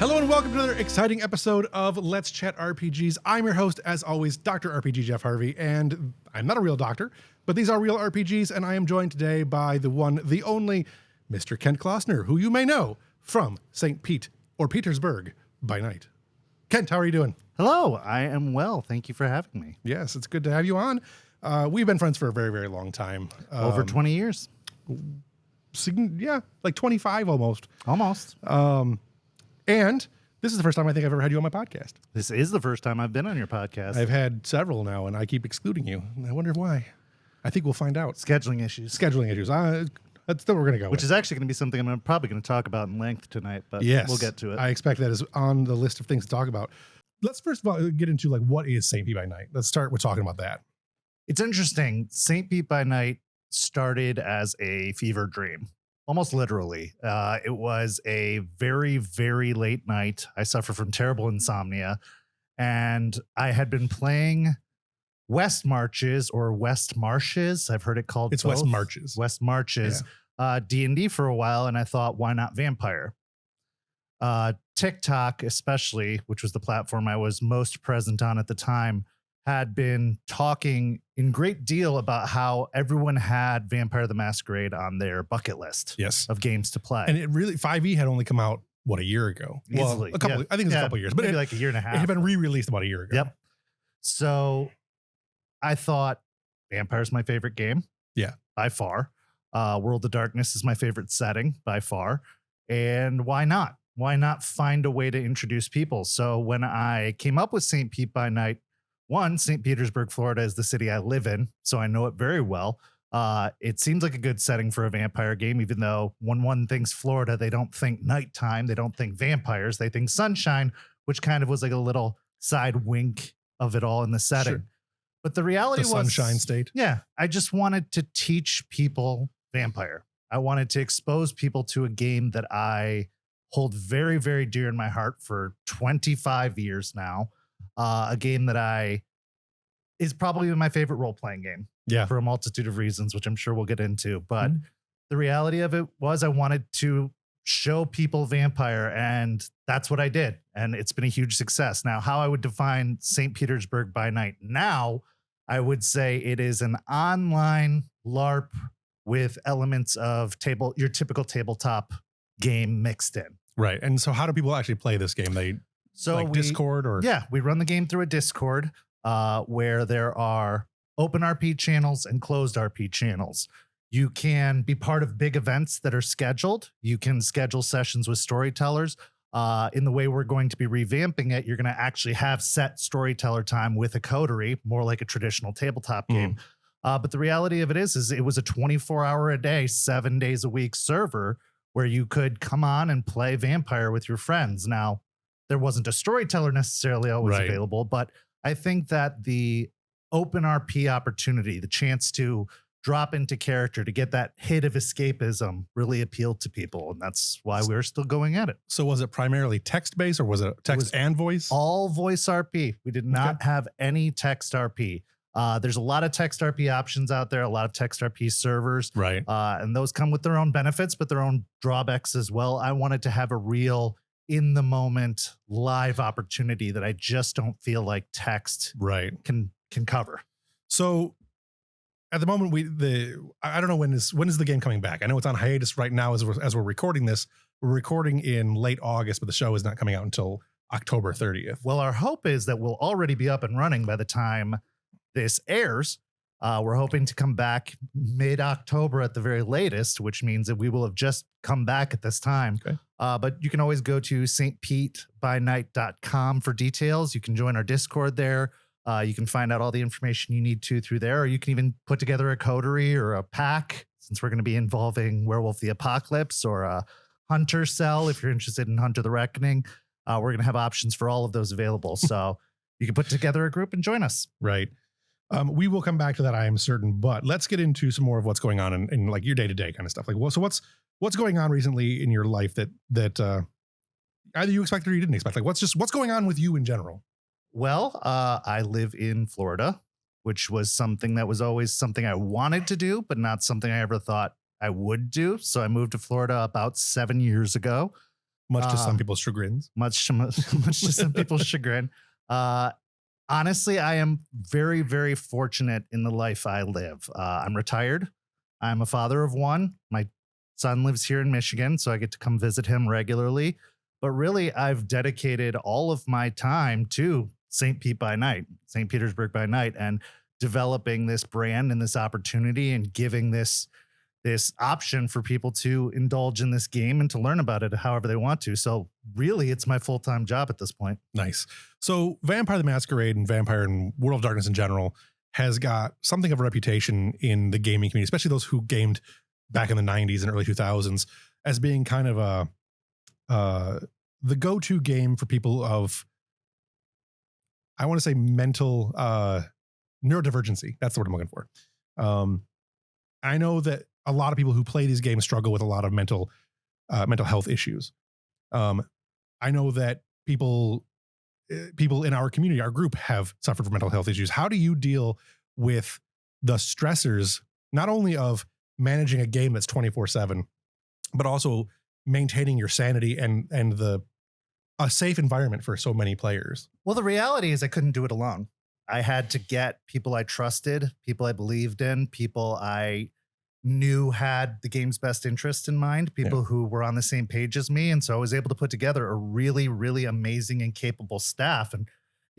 Hello and welcome to another exciting episode of Let's Chat RPGs. I'm your host, as always, Dr. RPG Jeff Harvey, and I'm not a real doctor, but these are real RPGs, and I am joined today by the one, the only, Mr. Kent Klossner, who you may know from St. Pete or Petersburg by night. Kent, how are you doing? Hello, I am well. Thank you for having me. Yes, it's good to have you on. We've been friends for a very, very long time. Over 20 years. Yeah, like 25 almost. Almost. And this is the first time I think I've ever had you on my podcast. This is the first time I've been on your podcast. I've had several now, and I keep excluding you. And I wonder why. I think we'll find out. Scheduling issues. Scheduling issues. That's what we're going to go Which with. is actually going to be something I'm probably going to talk about in length tonight, but Yes, we'll get to it. I expect that is on the list of things to talk about. Let's first of all get into like what is St. Pete by Night. Let's start with talking about that. It's interesting. St. Pete by Night started as a fever dream, almost literally. It was a very, very late night. I suffer from terrible insomnia, and I had been playing West Marches or West Marshes. I've heard it called It's both. West Marches. West Marches, D&D for a while, and I thought, why not Vampire? TikTok, especially, which was the platform I was most present on at the time, had been talking in great deal about how everyone had Vampire the Masquerade on their bucket list Yes. of games to play. And it really, 5e had only come out, what, a year ago? Easily, Well, a couple, yeah. I think it's a couple of years, but maybe it, like a year and a half. it had been re-released about a year ago. Yep. So I thought Vampire's my favorite game. Yeah. By far. World of Darkness is my favorite setting by far. And why not? Why not find a way to introduce people? So when I came up with St. Pete by Night, one, St. Petersburg, Florida is the city I live in, so I know it very well. It seems like a good setting for a vampire game, even though when one thinks Florida, they don't think nighttime, they don't think vampires, they think sunshine, which kind of was like a little side wink of it all in the setting. Sure. But the reality The was Sunshine State. Yeah, I just wanted to teach people Vampire. I wanted to expose people to a game that I hold very, very dear in my heart for 25 years now. A game that is probably my favorite role-playing game. Yeah. For a multitude of reasons, which I'm sure we'll get into. But the reality of it was I wanted to show people Vampire, and that's what I did. And it's been a huge success. Now, how I would define St. Petersburg by Night now, I would say it is an online LARP with elements of your typical tabletop game mixed in. Right. And so how do people actually play this game? Discord or? Yeah, we run the game through a Discord where there are open RP channels and closed RP channels. You can be part of big events that are scheduled. You can schedule sessions with storytellers. In the way we're going to be revamping it, you're going to actually have set storyteller time with a coterie, more like a traditional tabletop game. But the reality of it is it was a 24-hour a day, 7 days a week server where you could come on and play Vampire with your friends. Now, there wasn't a storyteller necessarily always available, but I think that the open RP opportunity, the chance to drop into character, to get that hit of escapism really appealed to people. And that's why we're still going at it. So was it primarily text-based or was it text and voice? All voice RP. We did not have any text RP. There's a lot of text RP options out there, a lot of text RP servers. Right. And those come with their own benefits, but their own drawbacks as well. I wanted to have a real in the moment live opportunity that I just don't feel like text can cover. So at the moment I don't know when is the game coming back. I know it's on hiatus right now as we're recording this. We're recording in late August, but the show is not coming out until October 30th. Well, our hope is that we'll already be up and running by the time this airs. We're hoping to come back mid-October at the very latest, which means that we will have just come back at this time. Okay. But you can always go to stpetbynight.com for details. You can join our Discord there. You can find out all the information you need to through there, or you can even put together a coterie or a pack, since we're going to be involving Werewolf the Apocalypse or a Hunter Cell if you're interested in Hunter the Reckoning. We're going to have options for all of those available. So you can put together a group and join us. Right. We will come back to that, I am certain, but let's get into some more of what's going on in like your day-to-day kind of stuff. Like, so what's going on recently in your life that either you expected or you didn't expect? Like, what's going on with you in general? Well, I live in Florida, which was something that was always something I wanted to do, but not something I ever thought I would do. So I moved to Florida about 7 years ago. much to some people's chagrins. Much to some people's chagrin. Honestly, I am very, very fortunate in the life I live. I'm retired. I'm a father of one. My son lives here in Michigan, so I get to come visit him regularly. But really, I've dedicated all of my time to St. Pete by night, St. Petersburg by night, and developing this brand and this opportunity and giving this option for people to indulge in this game and to learn about it however they want to. So really, it's my full-time job at this point. Nice. So Vampire the Masquerade and Vampire and World of Darkness in general has got something of a reputation in the gaming community, especially those who gamed back in the 90s and early 2000s, as being kind of the go-to game for people of, I want to say, mental neurodivergency. That's the word I'm looking for. I know that a lot of people who play these games struggle with a lot of mental health issues. I know that people in our community, our group, have suffered from mental health issues. How do you deal with the stressors, not only of managing a game that's 24/7, but also maintaining your sanity and a safe environment for so many players? Well, the reality is I couldn't do it alone. I had to get people I trusted, people I believed in, people I knew had the game's best interest in mind, people who were on the same page as me. And so I was able to put together a really, really amazing and capable staff. And,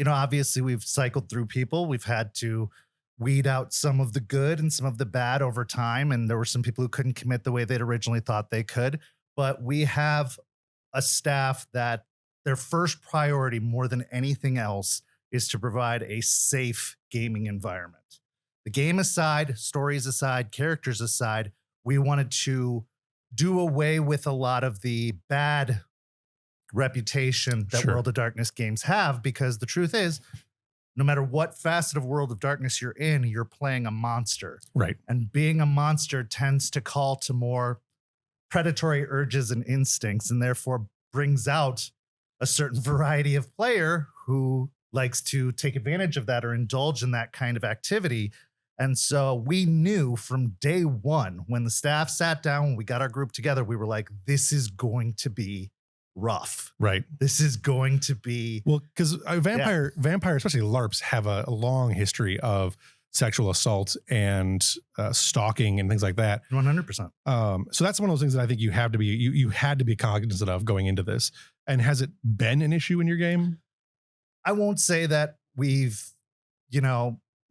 obviously we've cycled through people. We've had to weed out some of the good and some of the bad over time. And there were some people who couldn't commit the way they'd originally thought they could. But we have a staff that their first priority, more than anything else, is to provide a safe gaming environment. The game aside, stories aside, characters aside, we wanted to do away with a lot of the bad reputation that World of Darkness games have, because the truth is, no matter what facet of World of Darkness you're in, you're playing a monster. Right. And being a monster tends to call to more predatory urges and instincts, and therefore brings out a certain variety of player who likes to take advantage of that or indulge in that kind of activity. And so we knew from day one, when the staff sat down, when we got our group together, we were like, this is going to be rough. Right. This is going to be. Well, because vampire, especially LARPs, have a long history of sexual assault and stalking and things like that. 100%. So that's one of those things that I think you have to be, you had to be cognizant of going into this. And has it been an issue in your game? I won't say that we've,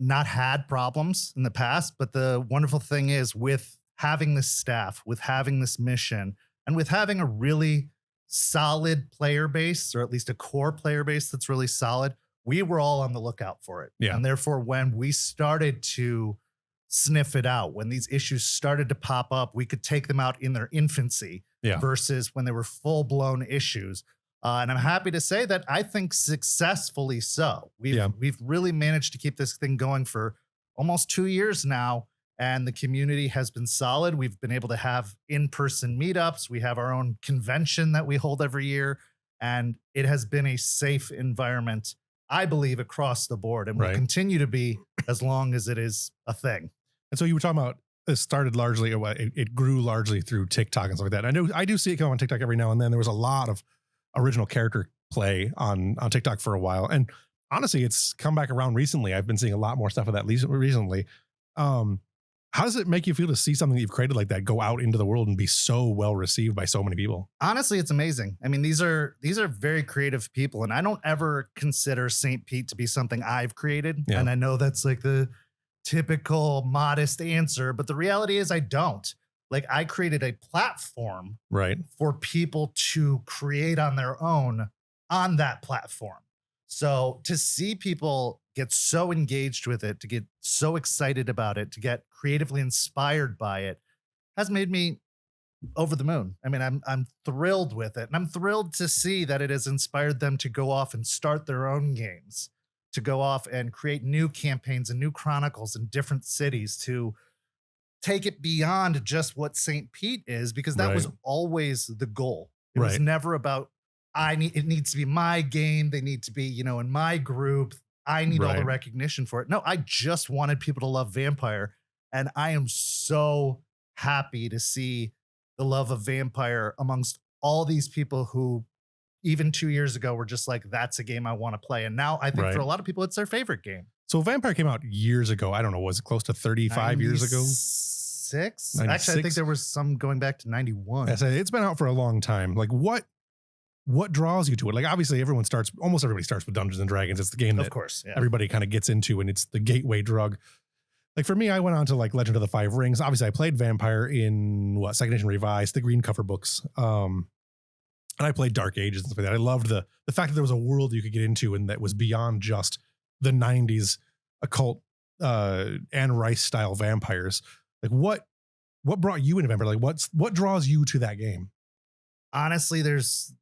not had problems in the past, but the wonderful thing is, with having this staff, with having this mission, and with having a really solid player base, or at least a core player base that's really solid, we were all on the lookout for it. Yeah. And therefore, when we started to sniff it out, when these issues started to pop up, we could take them out in their infancy versus when they were full-blown issues. And I'm happy to say that I think successfully so. We've really managed to keep this thing going for almost 2 years now, and the community has been solid. We've been able to have in-person meetups. We have our own convention that we hold every year, and it has been a safe environment, I believe, across the board, and will continue to be as long as it is a thing. And so you were talking about it started largely, it grew largely through TikTok and stuff like that. I do see it come on TikTok every now and then. There was a lot of original character play on TikTok for a while, and honestly, it's come back around recently. I've been seeing a lot more stuff of that recently. How does it make you feel to see something that you've created like that go out into the world and be so well received by so many people? Honestly, it's amazing. I mean, these are very creative people, and I don't ever consider St. Pete to be something I've created. And I know that's like the typical modest answer, but the reality is I don't. Like, I created a platform for people to create on their own on that platform. So to see people get so engaged with it, to get so excited about it, to get creatively inspired by it, has made me over the moon. I mean, I'm thrilled with it. And I'm thrilled to see that it has inspired them to go off and start their own games, to go off and create new campaigns and new chronicles in different cities, to take it beyond just what St. Pete is, because that was always the goal. It was never about, it needs to be my game. They need to be, in my group. I need all the recognition for it. No, I just wanted people to love Vampire. And I am so happy to see the love of Vampire amongst all these people who even 2 years ago were just like, that's a game I want to play. And now I think Right. for a lot of people, it's their favorite game. So Vampire came out years ago. I don't know, was it close to 35 years ago? 96? 96? Actually, I think there was some going back to 91. I say it's been out for a long time. Like what draws you to it? Like obviously almost everybody starts with Dungeons and Dragons. It's the game Of that course. Yeah. everybody kind of gets into, and it's the gateway drug. Like for me, I went on to like Legend of the Five Rings. Obviously, I played Vampire in Second Edition Revised, the green cover books. And I played Dark Ages and stuff like that. I loved the fact that there was a world you could get into and that was beyond just the 90s occult Anne Rice style vampires. Like what brought you into Vampire? Like what draws you to that game? Honestly, there's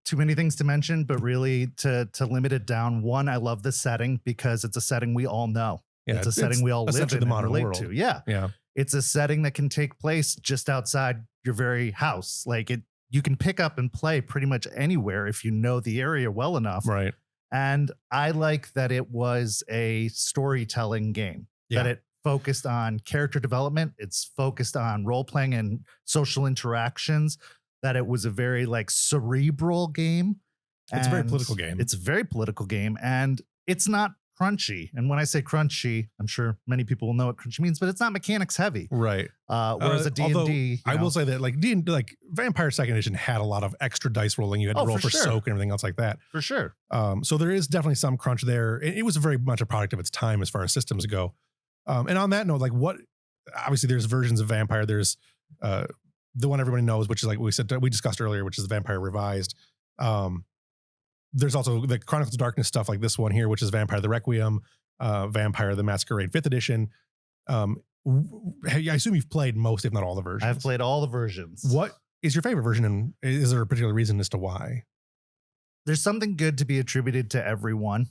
too many things to mention, but really to limit it down, one, I love the setting because it's a setting we all know. Yeah, it's a setting we all live essentially in the and modern relate world. to. Yeah. Yeah. It's a setting that can take place just outside your very house. Like you can pick up and play pretty much anywhere if you know the area well enough. Right. And I like that it was a storytelling game, Yeah. that it focused on character development. It's focused on role playing and social interactions, that it was a very like cerebral game. It's a very And political game. It's a very political game, and it's not crunchy. And when I say crunchy, I'm sure many people will know what crunchy means, but it's not mechanics heavy. Right. Whereas a Although D&D, I will say that like like Vampire Second Edition had a lot of extra dice rolling. You had to Oh, roll for for sure. soak and everything else like that. for sure. So there is definitely some crunch there. It was very much a product of its time as far as systems go. And on that note, like obviously there's versions of Vampire. There's the one everybody knows, which is like we discussed earlier, which is the Vampire Revised. There's also the Chronicles of Darkness stuff like this one here, which is Vampire the Requiem, Vampire the Masquerade 5th edition. I assume you've played most, if not all the versions. I've played all the versions. What is your favorite version, and is there a particular reason as to why? There's something good to be attributed to everyone.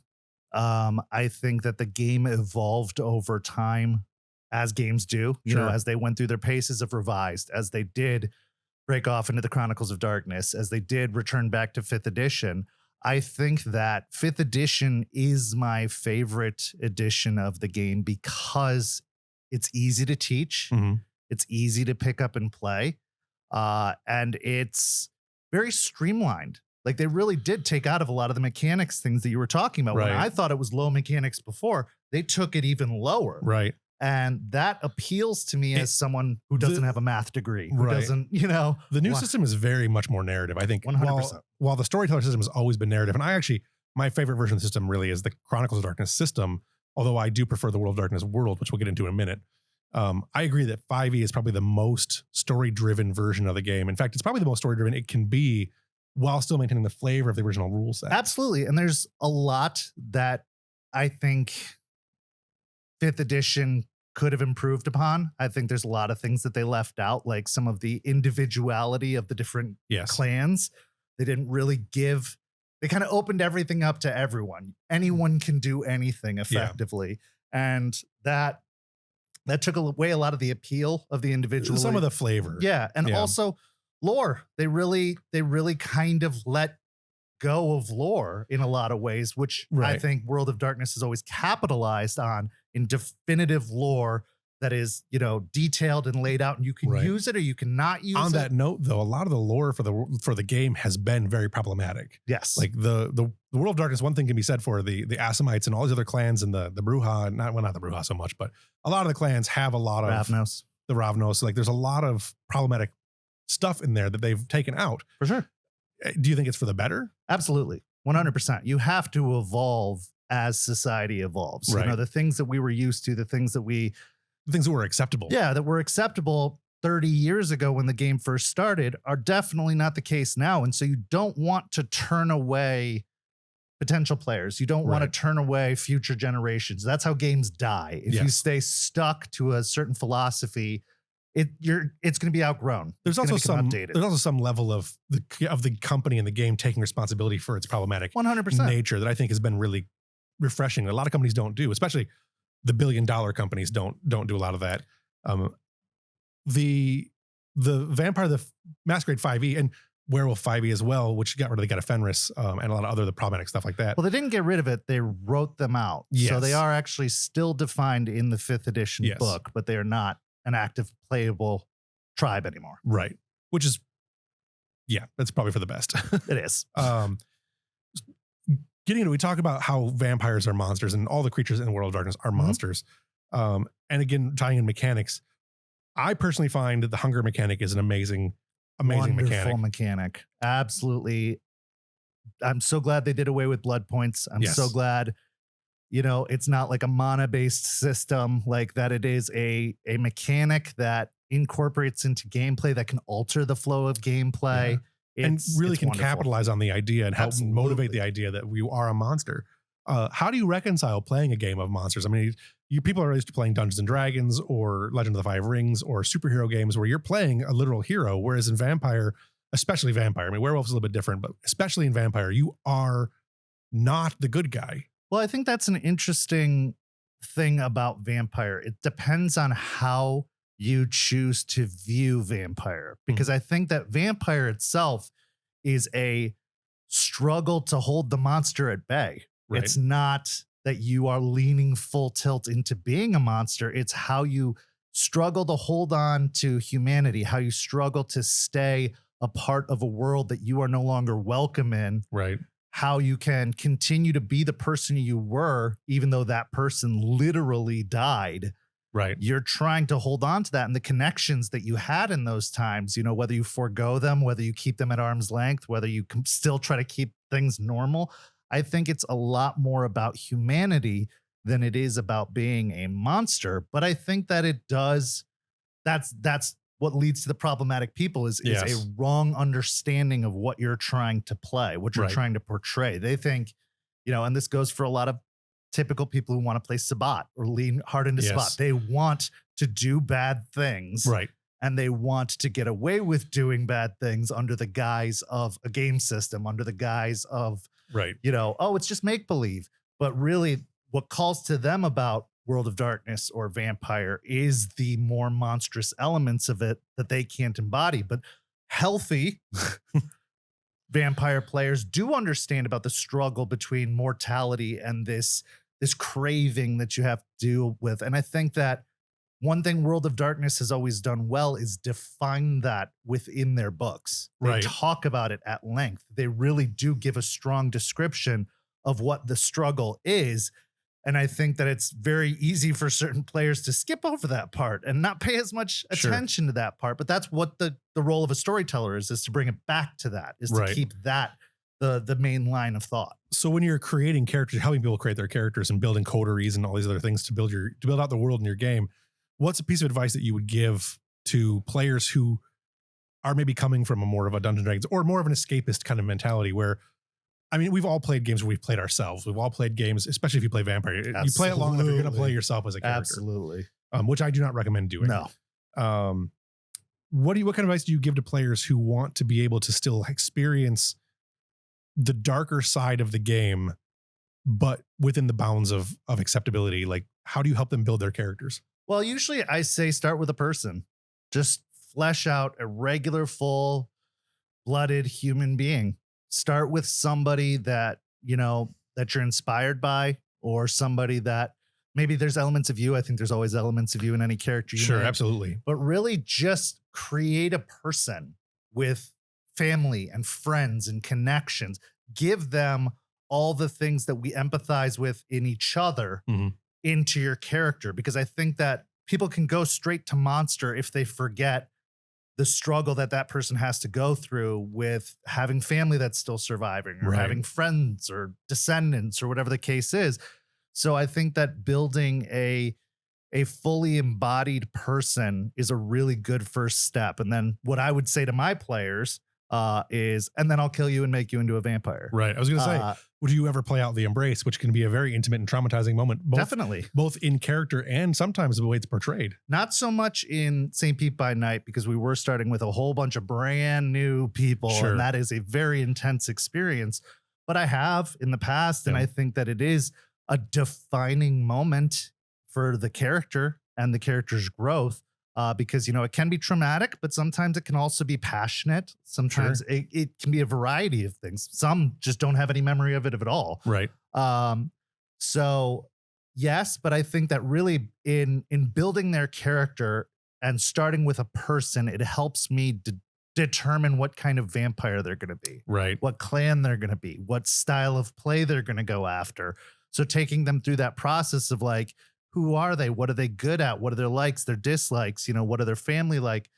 I think that the game evolved over time, as games do, you know, Sure. as they went through their paces of Revised, as they did break off into the Chronicles of Darkness, as they did return back to 5th edition. I think that 5th edition is my favorite edition of the game because it's easy to teach. Mhm. It's easy to pick up and play. And it's very streamlined. Like they really did take out of a lot of the mechanics things that you were talking about. When Right. I thought it was low mechanics before, they took it even lower. Right. And that appeals to me It- as someone who doesn't the- have a math degree, who Right. doesn't, you know. The new Wha- system is very much more narrative. I think 100%. while the storyteller system has always been narrative, and my favorite version of the system really is the Chronicles of Darkness system, although I do prefer the World of Darkness world, which we'll get into in a minute. I agree that 5e is probably the most story-driven version of the game. In fact, it's probably the most story-driven it can be while still maintaining the flavor of the original rule set. Absolutely. And there's a lot that I think 5th edition could have improved upon. I think there's a lot of things that they left out, like some of the individuality of the different Yes. clans. They didn't really give, they kind of opened everything up to everyone. Anyone can do anything effectively. And that took away a lot of the appeal of the individual. Some of the flavor. Yeah. And Yeah. also lore. They really kind of let go of lore in a lot of ways, which I Right. think World of Darkness has always capitalized on, in definitive lore that is, you know, detailed and laid out, and you can Right. use it or you cannot use On it. that note, though, a lot of the lore for the game has been very problematic. Yes. Like the World of Darkness, one thing can be said for the Assamites and all these other clans and the Bruja, not the Bruja so much, but a lot of the clans have a lot of Ravnos. the Ravnos. Like there's a lot of problematic stuff in there that they've taken out. For sure. Do you think it's for the better? Absolutely. 100%. You have to evolve as society evolves. Right. You know, the things that we were used to, the things that we, The things that were acceptable. that were acceptable 30 years ago when the game first started are definitely not the case now. And so you don't want to turn away potential players. You don't want Right. to turn away future generations. That's how games die. If you Yes. stay stuck to a certain philosophy, it's going to be outgrown. There's It's gonna also become some outdated. there's also some level of the company and the game taking responsibility for its problematic 100%. nature that I think has been really refreshing. A lot of companies don't do, especially the billion-dollar companies don't do a lot of that. The Vampire the Masquerade 5e and Werewolf 5e as well, which got rid of the God of Fenris and a lot of other the problematic stuff like that. Well, they didn't get rid of it. They wrote them out. So Yes. they are actually still defined in the 5th edition Yes. book, but they are not an active playable tribe anymore. Right. Which is Yeah, that's probably for the best. It is. um, Getting into, we talk about how vampires are monsters and all the creatures in the World of Darkness are monsters. And again, tying in mechanics, I personally find that the hunger mechanic is an amazing Wonderful mechanic. mechanic. Absolutely. I'm so glad they did away with blood points. I'm Yes. so glad, it's not like a mana based system, like that. It is a mechanic that incorporates into gameplay that can alter the flow of gameplay. And really it's can wonderful. capitalize on the idea and help Absolutely. motivate the idea that we are a monster. How do you reconcile playing a game of monsters? I mean, you people are used to playing Dungeons and Dragons or Legend of the Five Rings or superhero games where you're playing a literal hero, whereas in Vampire, especially Vampire, I mean, Werewolf's a little bit different, but especially in Vampire, you are not the good guy. Well, I think that's an interesting thing about Vampire. It depends on how you choose to view Vampire, because I think that Vampire itself is a struggle to hold the monster at bay. Right. It's not that you are leaning full tilt into being a monster. It's how you struggle to hold on to humanity, how you struggle to stay a part of a world that you are no longer welcome in, Right. how you can continue to be the person you were, even though that person literally died. Right. You're trying to hold on to that and the connections that you had in those times, whether you forego them, whether you keep them at arm's length, whether you can still try to keep things normal. I think it's a lot more about humanity than it is about being a monster. But I think that it does. That's what leads to the problematic people is Yes. a wrong understanding of what you're trying to play, what you're Right. trying to portray. They think, and this goes for a lot of typical people who want to play Sabbat or lean hard into Yes. Sabbat. They want to do bad things. Right. And they want to get away with doing bad things under the guise of a game system, under the guise of, Right. it's just make believe. But really, what calls to them about World of Darkness or Vampire is the more monstrous elements of it that they can't embody. But healthy Vampire players do understand about the struggle between mortality and this craving that you have to deal with. And I think that one thing World of Darkness has always done well is define that within their books. They Right. talk about it at length. They really do give a strong description of what the struggle is. And I think that it's very easy for certain players to skip over that part and not pay as much Sure. attention to that part. But that's what the role of a storyteller is to bring it back to that, is Right. to keep that the main line of thought. So when you're creating characters, helping people create their characters and building coteries and all these other things to build out the world in your game, what's a piece of advice that you would give to players who are maybe coming from a more of a Dungeons and Dragons or more of an escapist kind of mentality where, I mean, we've all played games where we've played ourselves. We've all played games, especially if you play Vampire. You play it long enough, you're going to play Absolutely. yourself as a character, Absolutely. which I do not recommend doing. No. What kind of advice do you give to players who want to be able to still experience the darker side of the game, but within the bounds of acceptability? Like, how do you help them build their characters? Well, usually I say start with a person. Just flesh out a regular, full-blooded human being. Start with somebody that, that you're inspired by, or somebody that maybe there's elements of you. I think there's always elements of you in any character. Sure, make. absolutely. But really just create a person with family and friends and connections. Give them all the things that we empathize with in each other Mhm. into your character, because I think that people can go straight to monster if they forget the struggle that person has to go through with having family that's still surviving, or Right. having friends or descendants or whatever the case is. So I think that building a fully embodied person is a really good first step. And then what I would say to my players is, and then I'll kill you and make you into a vampire. Right. I was going to say, would you ever play out the embrace, which can be a very intimate and traumatizing moment, Definitely. both in character and sometimes the way it's portrayed? Not so much in St. Pete by Night, because we were starting with a whole bunch of brand new people. Sure. And that is a very intense experience. But I have in the past, and Yeah. I think that it is a defining moment for the character and the character's growth. Because, it can be traumatic, but sometimes it can also be passionate. Sometimes it can be a variety of things. Some just don't have any memory of it at all. Right. So yes, but I think that really in building their character and starting with a person, it helps me determine what kind of vampire they're going to be, Right. what clan they're going to be, what style of play they're going to go after. So taking them through that process of like, who are they? What are they good at? What are their likes, their dislikes? You know, what are their family like?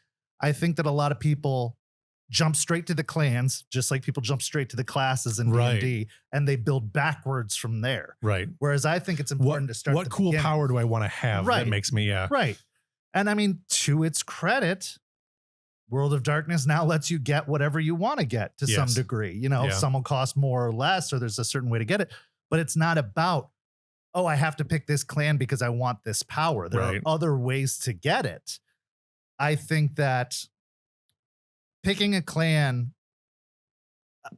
I think that a lot of people jump straight to the clans, just like people jump straight to the classes in Right. D&D, and they build backwards from there. Right. Whereas I think it's important to start. What at the cool beginning. power do I want to have Right. that makes me, Right. And I mean, to its credit, World of Darkness now lets you get whatever you want to get to some Yes. degree. You know, Yeah. some will cost more or less, or there's a certain way to get it. But it's not about, oh, I have to pick this clan because I want this power. There Right. are other ways to get it. I think that picking a clan,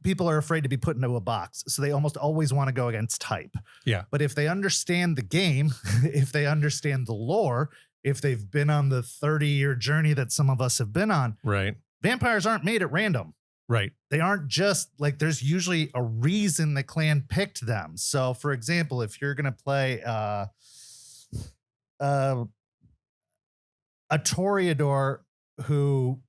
people are afraid to be put into a box. So they almost always want to go against type. Yeah. But if they understand the game, if they understand the lore, if they've been on the 30-year journey that some of us have been on, Right. vampires aren't made at random. Right. They aren't just like, there's usually a reason the clan picked them. So for example, if you're going to play a Toreador who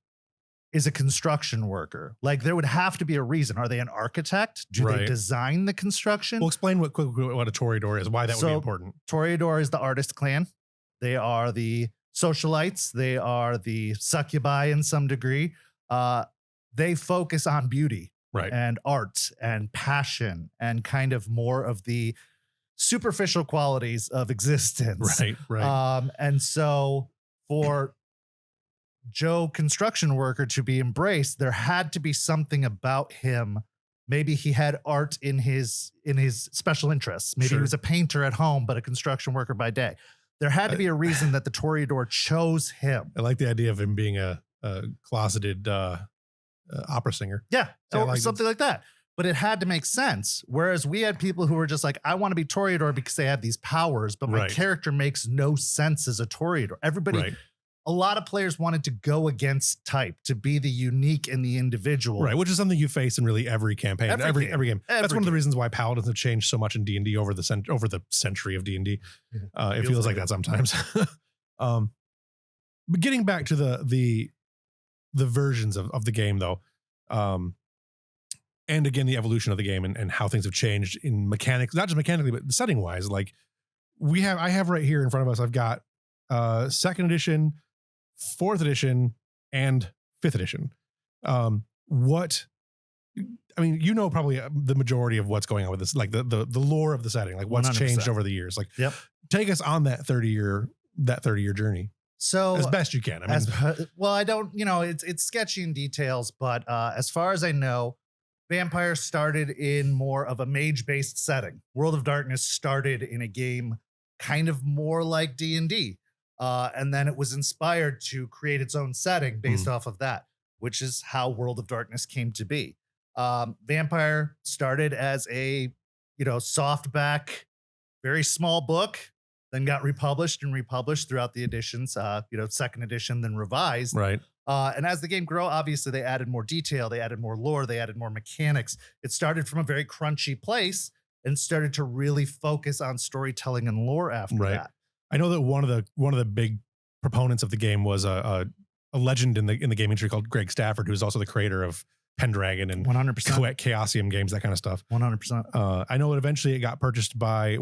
is a construction worker, like there would have to be a reason. Are they an architect? Do they Right. design the construction? Well, explain what a Toreador is, why that would be So- important. Toreador is the artist clan. They are the socialites. They are the succubi in some degree. They focus on beauty Right. and art and passion and kind of more of the superficial qualities of existence. Right. Right. And so for Joe construction worker to be embraced, there had to be something about him. Maybe he had art in his special interests. Maybe Sure. he was a painter at home, but a construction worker by day. There had to be a reason that the Toreador chose him. I like the idea of him being a closeted opera singer. Yeah, Yeah, or like something like that. But it had to make sense. Whereas we had people who were just like, I want to be Toreador because they have these powers, but my Right. character makes no sense as a Toreador. Everybody, Right. a lot of players wanted to go against type, to be the unique and the individual. Right, which is something you face in really every campaign, every game. That's Every one of the game. reasons why paladins have changed so much in D&D over the century of D&D. It feels like that sometimes. But getting back to the versions of the game though, and again the evolution of the game and how things have changed in mechanics, not just mechanically but setting wise. Like I have right here in front of us, I've got 2nd edition, 4th edition, and 5th edition. What I mean, you know, probably the majority of what's going on with this, like the lore of the setting, like what's 100%. changed over the years. Like, Yep. take us on that 30-year journey So as best you can. I mean, well, I don't, you know, it's sketchy in details, but as far as I know, Vampire started in more of a mage-based setting. World of Darkness started in a game kind of more like D&D. And then it was inspired to create its own setting based off of that, which is how World of Darkness came to be. Vampire started as a, you know, softback, very small book, then got republished throughout the editions, you know, 2nd edition, then revised. right. And as the game grew, obviously they added more detail, they added more lore, they added more mechanics. It started from a very crunchy place and started to really focus on storytelling and lore after Right. that. I know that one of the big proponents of the game was a legend in the game industry called Greg Stafford, who's also the creator of Pendragon and 100%. Chaosium games, that kind of stuff. 100%. I know that eventually it got purchased by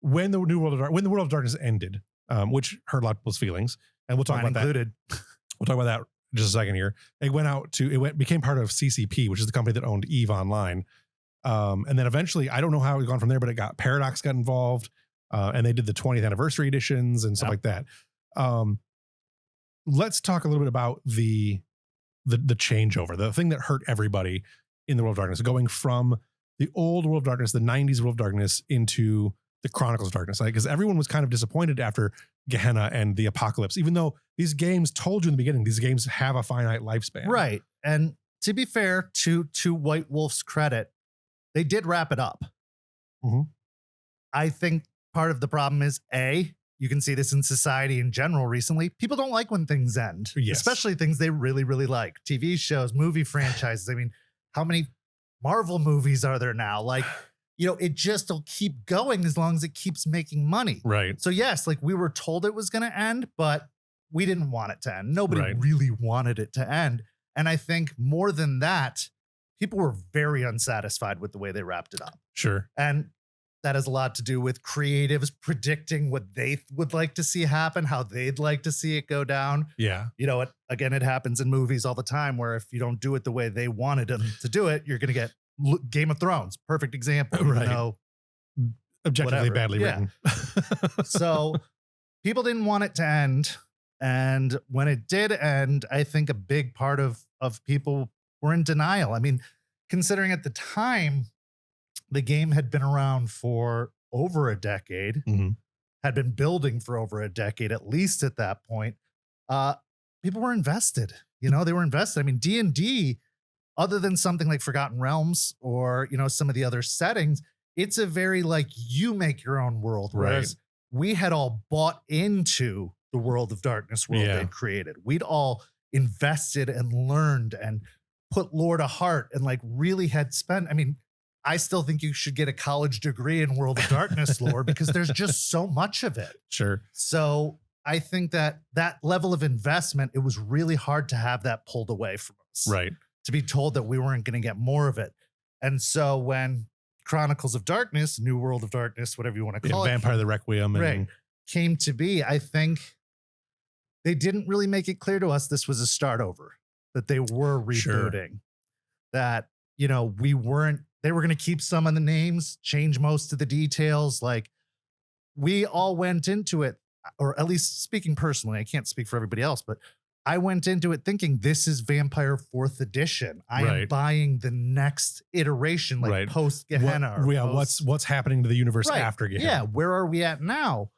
when the World of Darkness ended, which hurt a lot of people's feelings, and we'll talk Mine about included. that. We'll talk about that in just a second here. It became part of CCP, which is the company that owned EVE Online, and then eventually I don't know how it gone from there, but Paradox got involved, and they did the 20th anniversary editions and stuff like that. Let's talk a little bit about the changeover, the thing that hurt everybody in the World of Darkness, going from the old World of Darkness, the 90s World of Darkness, into the Chronicles of Darkness. Because everyone was kind of disappointed after Gehenna and the Apocalypse, even though these games told you in the beginning, these games have a finite lifespan. Right. And to be fair to White Wolf's credit, they did wrap it up. Mhm. I think part of the problem is you can see this in society in general recently. People don't like when things end, Yes. especially things they really, really like. TV shows, movie franchises. I mean, how many Marvel movies are there now? Like, you know, it just will keep going as long as it keeps making money. Right. So yes, like we were told it was going to end, but we didn't want it to end. Nobody Right. really wanted it to end. And I think more than that, people were very unsatisfied with the way they wrapped it up. Sure. And that has a lot to do with creatives predicting what they would like to see happen, how they'd like to see it go down. Yeah. You know, again, it happens in movies all the time where if you don't do it the way they wanted them to do it, you're going to get Game of Thrones, perfect example. Right. You know, Objectively whatever. badly Yeah. written. so people didn't want it to end. And when it did end, I think a big part of people were in denial. I mean, considering at the time, the game had been around for over a decade, Mhm. had been building for over a decade, at least at that point, people were invested. You know, they were invested. I mean, D&D, other than something like Forgotten Realms or, you know, some of the other settings, it's a very like you make your own world. Whereas we had all bought into the World of Darkness world Yeah. they'd created. We'd all invested and learned and put lore to heart and like really had spent. I mean, I still think you should get a college degree in World of Darkness lore because there's just so much of it. Sure. So I think that that level of investment, it was really hard to have that pulled away from us. Right. To be told that we weren't going to get more of it. And so when Chronicles of Darkness, New World of Darkness, whatever you want to Yeah, call it, Vampire the Requiem. And right, came to be, I think they didn't really make it clear to us this was a start over, that they were rebooting, Sure. that, you know, they were going to keep some of the names, change most of the details. Like we all went into it, or at least speaking personally, I can't speak for everybody else, but I went into it thinking this is Vampire 4th edition. I am Right. buying the next iteration, like Right. post Gehenna. What's happening to the universe Right. after Gehenna? Yeah, where are we at now?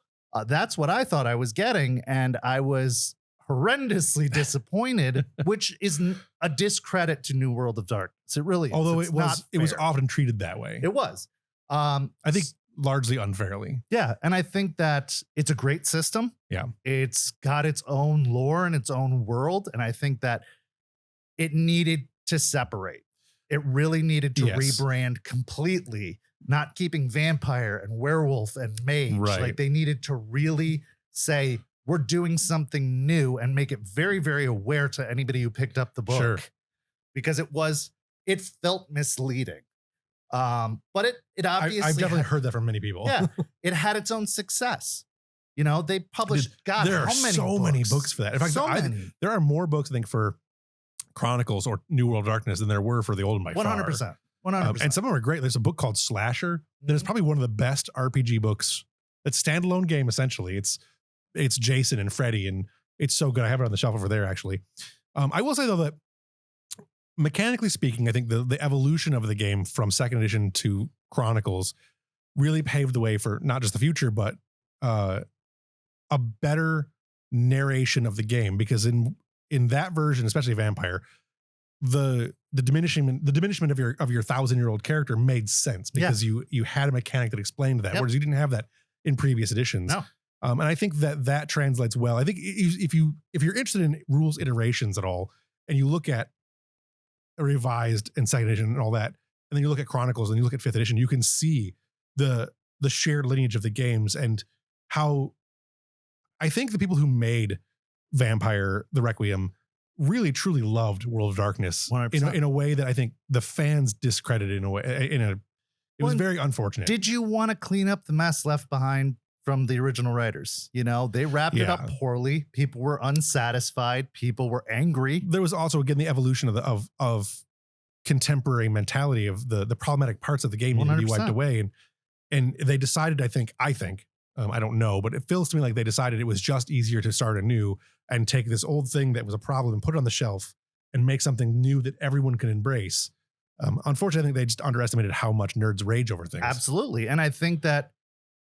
That's what I thought I was getting, and I was horrendously disappointed, which is a discredit to New World of Darkness. It really is. Although It's it was not it was fair. often treated that way. It was. I think largely unfairly. Yeah, and I think that it's a great system. Yeah. It's got its own lore and its own world, and I think that it needed to separate. It really needed to Yes. rebrand completely, not keeping vampire and werewolf and mage. Right. Like they needed to really say, we're doing something new and make it very, very aware to anybody who picked up the book. Sure. Because it felt misleading. But it obviously I've definitely had- heard that from many people. yeah, it had its own success. You know, they published, God, there are how many so many books for that. In fact, so many. there are more books, I think, for Chronicles or New World of Darkness than there were for the old one by far. 100%. 100%. And some of them are great. There's a book called Slasher that is Mhm. probably one of the best RPG books. It's a standalone game, essentially. It's Jason and Freddy, and it's so good. I have it on the shelf over there, actually. I will say, though, that mechanically speaking, I think the evolution of the game from second edition to Chronicles really paved the way for not just the future, but a better narration of the game. Because in that version, especially Vampire, the diminishment of your 1,000-year-old character made sense because you had a mechanic that explained that, Yep. whereas you didn't have that in previous editions. No. And I think that translates well. I think if you're interested in rules iterations at all, and you look at a revised and second edition and all that, and then you look at Chronicles and you look at fifth edition, you can see the shared lineage of the games and how I think the people who made Vampire the Requiem really truly loved World of Darkness 100%. in a way that I think the fans discredited in a way. It was Well, very unfortunate. Did you want to clean up the mess left behind from the original writers? You know, they wrapped it up Yeah. poorly. People were unsatisfied. People were angry. There was also again the evolution of contemporary mentality of the problematic parts of the game needed to be wiped 100%. away, and they decided. I think I don't know, but it feels to me like they decided it was just easier to start anew and take this old thing that was a problem and put it on the shelf and make something new that everyone can embrace. Unfortunately, I think they just underestimated how much nerds rage over things. Absolutely. And I think that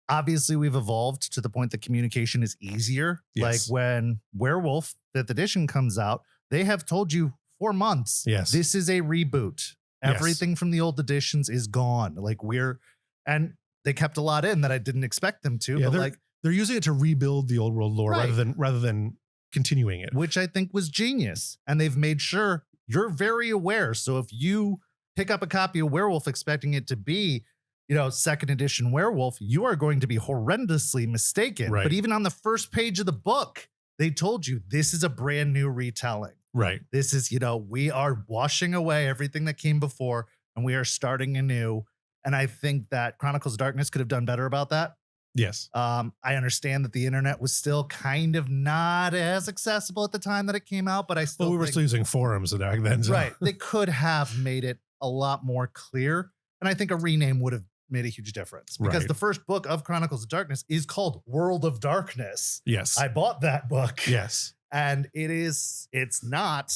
obviously we've evolved to the point that communication is easier. Yes. Like when Werewolf 5th edition comes out, they have told you 4 months. Yes. This is a reboot. Yes. Everything from the old editions is gone. Like and they kept a lot in that I didn't expect them to, Yeah, but they're- like, They're using it to rebuild the old world lore Right. rather than continuing it. which I think was genius. And they've made sure you're very aware. So if you pick up a copy of Werewolf expecting it to be, you know, second edition Werewolf, you are going to be horrendously mistaken. Right. But even on the first page of the book, they told you this is a brand new retelling. Right. This is, we are washing away everything that came before and we are starting anew. And I think that Chronicles of Darkness could have done better about that. Yes. I understand that the internet was still kind of not as accessible at the time that it came out, but I still Well, we were think, still using forums back then. So. right. They could have made it a lot more clear. And I think a rename would have made a huge difference because Right. the first book of Chronicles of Darkness is called World of Darkness. Yes. I bought that book. Yes. And it's not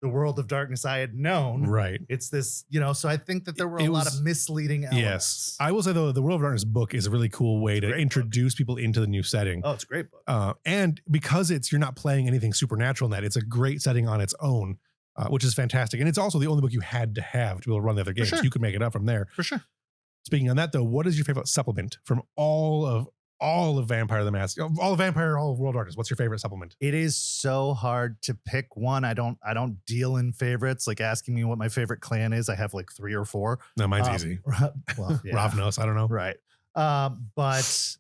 the World of Darkness I had known. Right. It's this, so I think that there were It a lot was- of misleading elements. Yes. I will say, though, the World of Darkness book is a really cool way to Great introduce people into the new setting. Oh, it's a great book. And because you're not playing anything supernatural in that, it's a great setting on its own, which is fantastic. And it's also the only book you had to have to be able to run the other games. sure. You could make it up from there. For sure. Speaking on that, though, what is your favorite supplement from all of Vampire the Mask, all of Vampire, all of World of Darkness? What's your favorite supplement? It is so hard to pick one. I don't deal in favorites. Like asking me what my favorite clan is, I have like 3 or 4. No, mine's easy. Well, yeah. Ravnos, I don't know. Right. But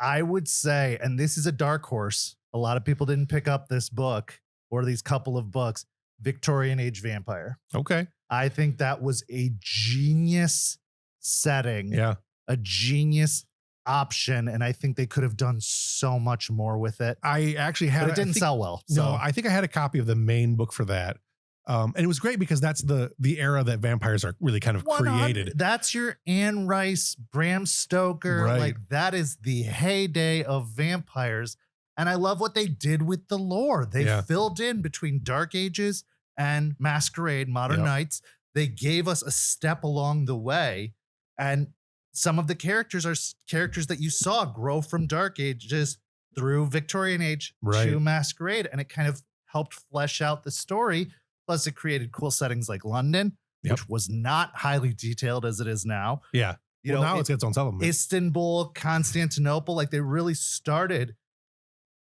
I would say, and this is a dark horse, a lot of people didn't pick up this book or these couple of books, Victorian Age Vampire. Okay. I think that was a genius setting, Yeah. a genius option, and I think they could have done so much more with it. I actually had But it I didn't think- sell well. So. No, I think I had a copy of the main book for that. And it was great because that's the era that vampires are really kind of 100 created. That's your Anne Rice, Bram Stoker. Right. Like that is the heyday of vampires. And I love what they did with the lore. They Yeah. filled in between Dark Ages and Masquerade, Modern Yep. Knights. They gave us a step along the way. And some of the characters are characters that you saw grow from Dark Ages through Victorian Age Right. to Masquerade. And it kind of helped flesh out the story. Plus, it created cool settings like London, Yep. which was not highly detailed as it is now. Yeah. Now it's its own supplement. Istanbul, Constantinople, like they really started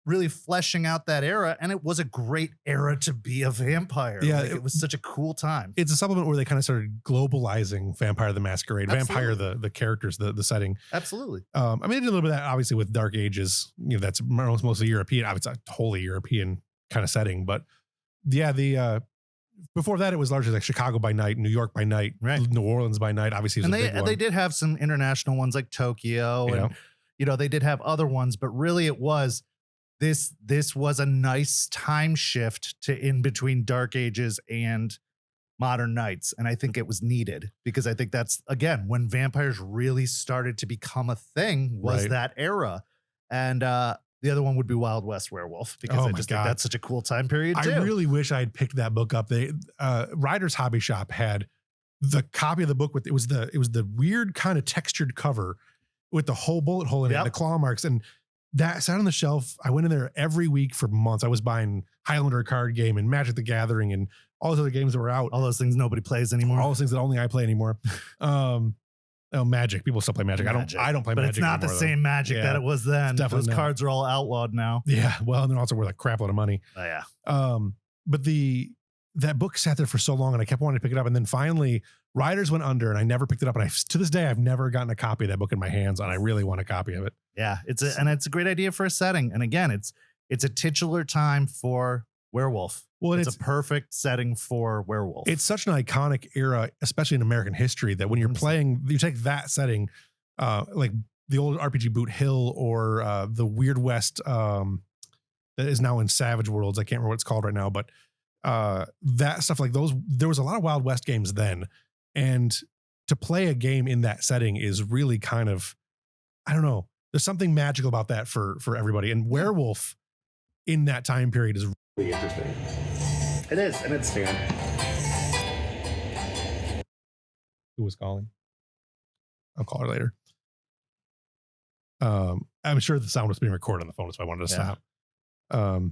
really fleshing out that era. And it was a great era to be a vampire. Yeah, Like, it was such a cool time. It's a supplement where they kind of started globalizing Vampire the Masquerade, Vampire the characters, the setting. Absolutely. I mean, they did a little bit of that obviously with Dark Ages. That's mostly European. It's a totally European kind of setting, but yeah, before that it was largely like Chicago by night, New York by night, Right. New Orleans by night. Obviously, And was a big one. they did have some international ones like Tokyo, Yeah. and they did have other ones, but really it was this was a nice time shift to in between Dark Ages and Modern Knights. And I think it was needed because I think that's again when vampires really started to become a thing was Right. that era. And the other one would be Wild West Werewolf because Oh I my just God. think that's such a cool time period too. I really wish I had picked that book up. They Ryder's Hobby Shop had the copy of the book with it was the weird kind of textured cover with the whole bullet hole in it, Yep. and the claw marks, and that sat on the shelf. I went in there every week for months. I was buying Highlander card game and Magic the Gathering and all those other games that were out. All those things nobody plays anymore. All those things that only I play anymore. Magic. People still play Magic. I don't play but Magic it's not the anymore, though. same Magic Yeah, that it was then. definitely Those not. cards are all outlawed now. Yeah. Well, and they're also worth a crap load of money. Oh, yeah. But that book sat there for so long and I kept wanting to pick it up. And then finally Riders went under and I never picked it up. And to this day, I've never gotten a copy of that book in my hands. And I really want a copy of it. Yeah, it's a great idea for a setting. And again, it's a titular time for werewolf. Well, and it's a perfect setting for werewolf. it's such an iconic era, especially in American history, that when you're playing, you take that setting, like the old RPG Boot Hill or the Weird West that is now in Savage Worlds. I can't remember what it's called right now, but that stuff like those, there was a lot of Wild West games then. And to play a game in that setting is really kind of, I don't know, there's something magical about that for everybody. And Werewolf in that time period is really interesting. it is, and it's Who was calling? I'll call her later. I'm sure the sound was being recorded on the phone, so I wanted to Yeah. stop. All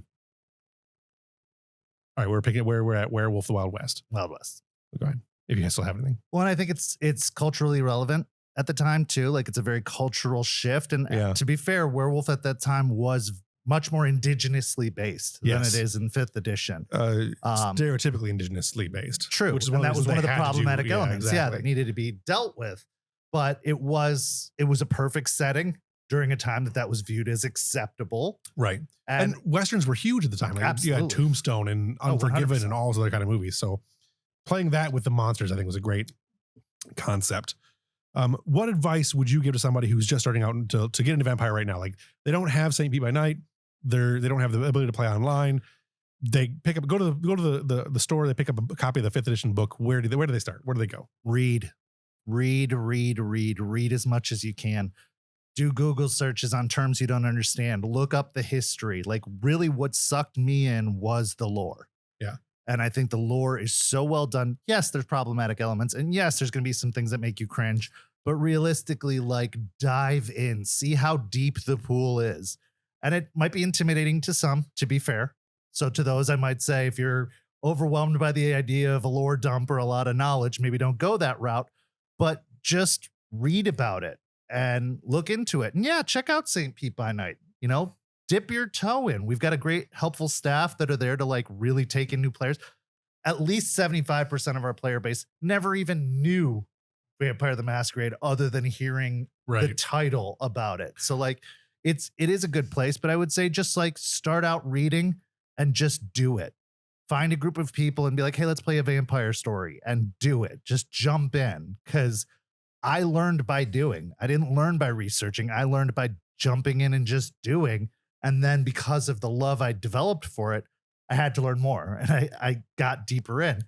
right, we're picking where we're at. Werewolf the Wild West. Wild West. Go ahead. If you guys still have anything. Well, and I think it's culturally relevant at the time too. Like it's a very cultural shift. And Yeah. to be fair, werewolf at that time was much more indigenously based Yes. than it is in 5th edition. Stereotypically indigenously based. True. Which is And that the was reasons one of they the had to do- problematic elements. Yeah, exactly. that needed to be dealt with. But it was a perfect setting. during a time that that was viewed as acceptable. Right. And, And Westerns were huge at the time. Like, you had Absolutely. Tombstone and Oh, Unforgiven 100%. and all those other kind of movies. So playing that with the monsters, I think, was a great concept. What advice would you give to somebody who's just starting out to get into Vampire right now? Like, they don't have St. Pete by Night. They don't have the ability to play online. They go to the store. They pick up a copy of the 5th edition book. Where do they start? Where do they go? read as much as you can. Do Google searches on terms you don't understand. Look up the history. Like, really, what sucked me in was the lore. Yeah. And I think the lore is so well done. Yes, there's problematic elements, and yes, there's going to be some things that make you cringe, but realistically, like, dive in, see how deep the pool is. And it might be intimidating to some, to be fair. So to those, I might say, if you're overwhelmed by the idea of a lore dump or a lot of knowledge, maybe don't go that route, but just read about it and look into it. And yeah, check out St. Pete by Night, dip your toe in. We've got a great helpful staff that are there to like really take in new players. At least 75% of our player base never even knew Vampire the Masquerade other than hearing the title about it. So like it is a good place, but I would say just like start out reading and just do it. Find a group of people and be like, hey, let's play a vampire story, and do it. Just jump in, because I learned by doing. I didn't learn by researching. I learned by jumping in and just doing. And then because of the love I developed for it, I had to learn more, and I got deeper in.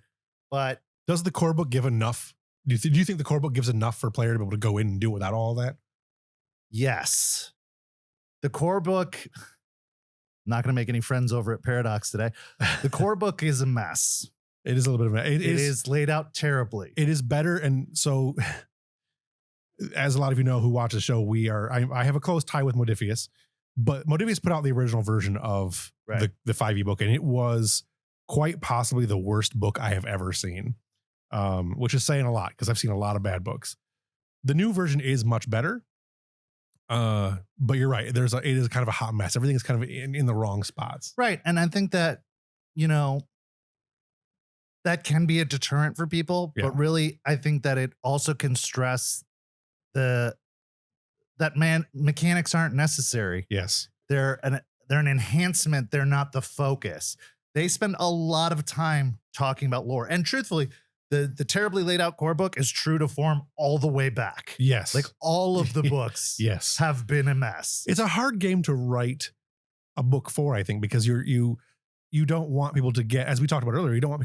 But does the core book give enough? Do you think the core book gives enough for a player to be able to go in and do it without all that? Yes. The core book, not going to make any friends over at Paradox today. The core book is a mess. It is a little bit of it is laid out terribly. It is better. And so, as a lot of you know who watch the show, I have a close tie with Modifius, but Modifius put out the original version of the 5e book, and it was quite possibly the worst book I have ever seen, which is saying a lot because I've seen a lot of bad books. The new version is much better. But you're right. It is kind of a hot mess. Everything is kind of in the wrong spots. Right. And I think that, that can be a deterrent for people, but really I think that it also can stress mechanics aren't necessary. Yes. They're an enhancement. They're not the focus. They spend a lot of time talking about lore. And truthfully, the terribly laid out core book is true to form all the way back. Yes. Like all of the books have been a mess. It's a hard game to write a book for, I think, because you don't want people to get, as we talked about earlier, you don't want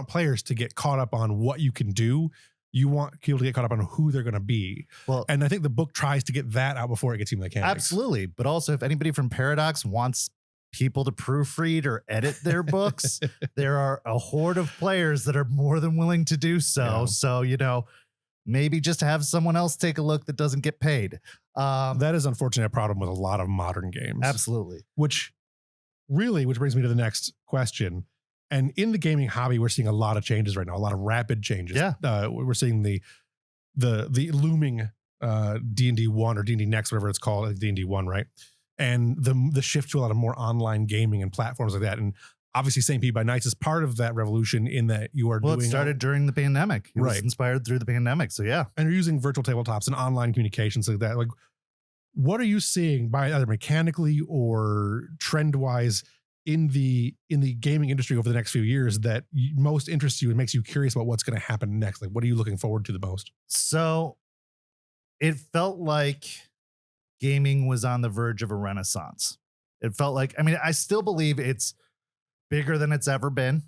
players to get caught up on what you can do. You want people to get caught up on who they're going to be. Well, and I think the book tries to get that out before it gets even mechanics. Absolutely. But also, if anybody from Paradox wants people to proofread or edit their books, there are a horde of players that are more than willing to do so. Yeah. So, maybe just have someone else take a look that doesn't get paid. That is unfortunately a problem with a lot of modern games. Absolutely. Which brings me to the next question. And in the gaming hobby, we're seeing a lot of changes right now, a lot of rapid changes. Yeah. We're seeing the looming D&D 1 or D&D Next, whatever it's called, like D&D 1, right? And the shift to a lot of more online gaming and platforms like that. And obviously St. Pete by Night is part of that revolution in that you are doing... Well, it started during the pandemic. It was inspired through the pandemic. So yeah. And you're using virtual tabletops and online communications like that. Like, what are you seeing by either mechanically or trend-wise in the gaming industry over the next few years that most interests you and makes you curious about what's going to happen next? Like, what are you looking forward to the most? So it felt like gaming was on the verge of a renaissance. It felt like, I still believe it's bigger than it's ever been,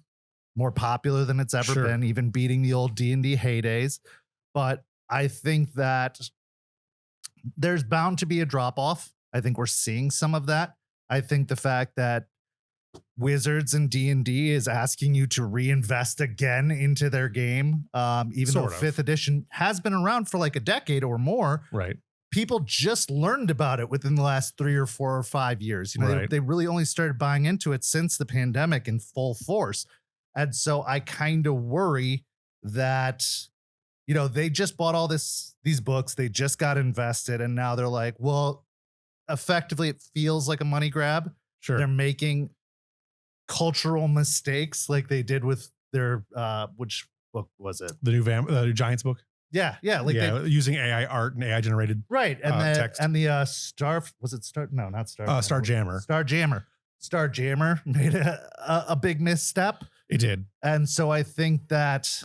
more popular than it's ever been, even beating the old D&D heydays. But I think that there's bound to be a drop off. I think we're seeing some of that. I think the fact that Wizards and D&D is asking you to reinvest again into their game, even though 5th edition has been around for like a decade or more. Right. People just learned about it within the last 3 or 4 or 5 years. They really only started buying into it since the pandemic in full force. And so I kind of worry that, they just bought all these books, they just got invested, and now they're like, well, effectively it feels like a money grab. Sure. They're making cultural mistakes like they did with their which book was it? The new Giants book? Yeah. Like yeah, using AI art and AI generated right. And text. the Star, was it Star? No, not Star. Star Jammer. Star Jammer made a big misstep. It did. And so I think that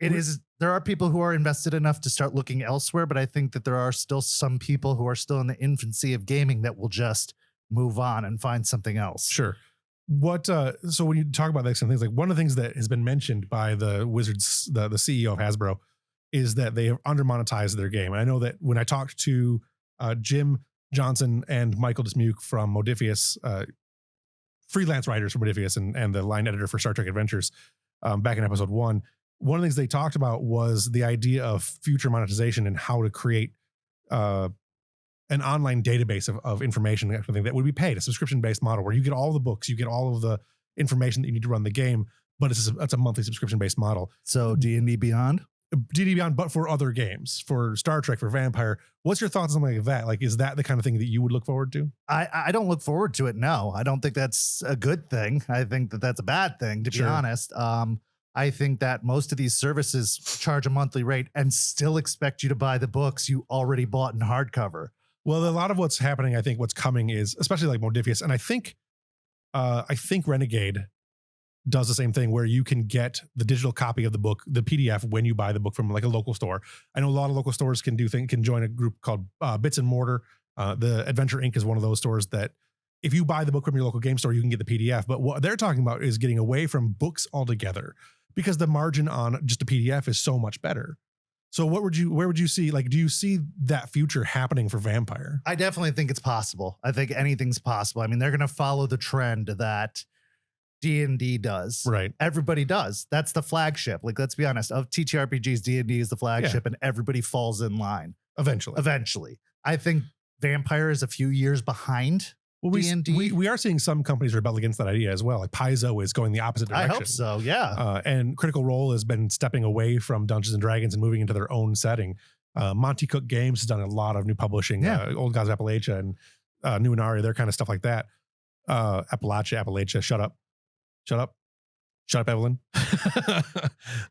there are people who are invested enough to start looking elsewhere, but I think that there are still some people who are still in the infancy of gaming that will just move on and find something else. Sure. What so when you talk about these kind of things, like one of the things that has been mentioned by the Wizards, the CEO of Hasbro, is that they have under monetized their game. And I know that when I talked to Jim Johnson and Michael Dismuke from Modiphius, freelance writers from Modiphius and the line editor for Star Trek Adventures, back in episode one of the things they talked about was the idea of future monetization and how to create an online database of information that would be paid, a subscription-based model where you get all the books, you get all of the information that you need to run the game, but it's a monthly subscription-based model. So D&D Beyond? D&D Beyond, but for other games, for Star Trek, for Vampire. What's your thoughts on something like that? Like, is that the kind of thing that you would look forward to? I don't look forward to it, no. I don't think that's a good thing. I think that that's a bad thing, to be honest. I think that most of these services charge a monthly rate and still expect you to buy the books you already bought in hardcover. Well, a lot of what's happening, I think what's coming is, especially like Modiphius, and I think Renegade does the same thing where you can get the digital copy of the book, the PDF, when you buy the book from like a local store. I know a lot of local stores can join a group called Bits and Mortar. The Adventure Inc. is one of those stores that if you buy the book from your local game store, you can get the PDF. But what they're talking about is getting away from books altogether because the margin on just a PDF is so much better. So where would you see, like, do you see that future happening for Vampire? I definitely think it's possible. I think anything's possible. I mean, they're going to follow the trend that D&D does. Right. Everybody does. That's the flagship. Like, let's be honest, of TTRPGs, D&D is the flagship, and everybody falls in line. Eventually. I think Vampire is a few years behind D&D. We are seeing some companies rebel against that idea as well. Like Paizo is going the opposite direction. I hope so, yeah. And Critical Role has been stepping away from Dungeons and Dragons and moving into their own setting. Monty Cook Games has done a lot of new publishing. Old Gods of Appalachia and Numenera, their kind of stuff like that. Appalachia, shut up, Evelyn.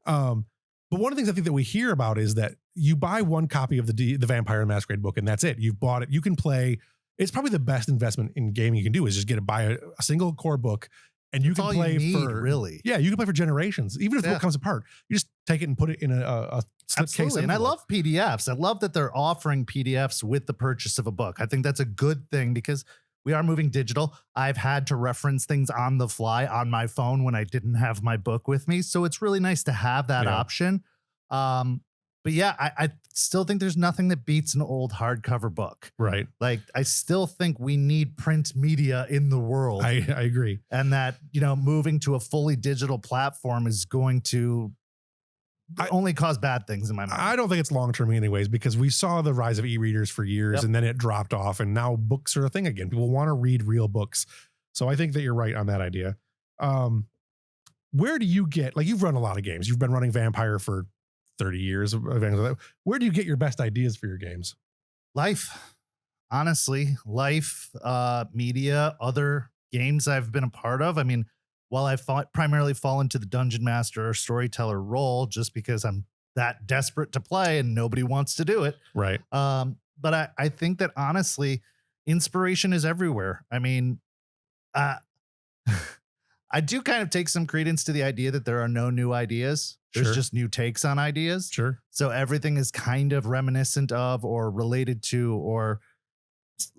But one of the things I think that we hear about is that you buy one copy of the Vampire and Masquerade book, and that's it. You've bought it. You can play. It's probably the best investment in gaming you can do is just buy a single core book, and you can play really. Yeah, you can play for generations. Even if the book comes apart, you just take it and put it in a slip case. And I love PDFs. I love that they're offering PDFs with the purchase of a book. I think that's a good thing because we are moving digital. I've had to reference things on the fly on my phone when I didn't have my book with me. So it's really nice to have that option. But yeah, I still think there's nothing that beats an old hardcover book. Right. Like, I still think we need print media in the world. I agree. And that, moving to a fully digital platform is going to only cause bad things in my mind. I don't think it's long-term anyways, because we saw the rise of e-readers for years and then it dropped off, and now books are a thing again. People want to read real books. So I think that you're right on that idea. Where do you get, like, you've run a lot of games. You've been running Vampire for 30 years. Where do you get your best ideas for your games? Life. Honestly, life, media, other games I've been a part of. I mean, while I primarily fall into the dungeon master or storyteller role just because I'm that desperate to play and nobody wants to do it. Right. But I think that honestly, inspiration is everywhere. I mean, I do kind of take some credence to the idea that there are no new ideas. There's just new takes on ideas. Sure. So everything is kind of reminiscent of or related to or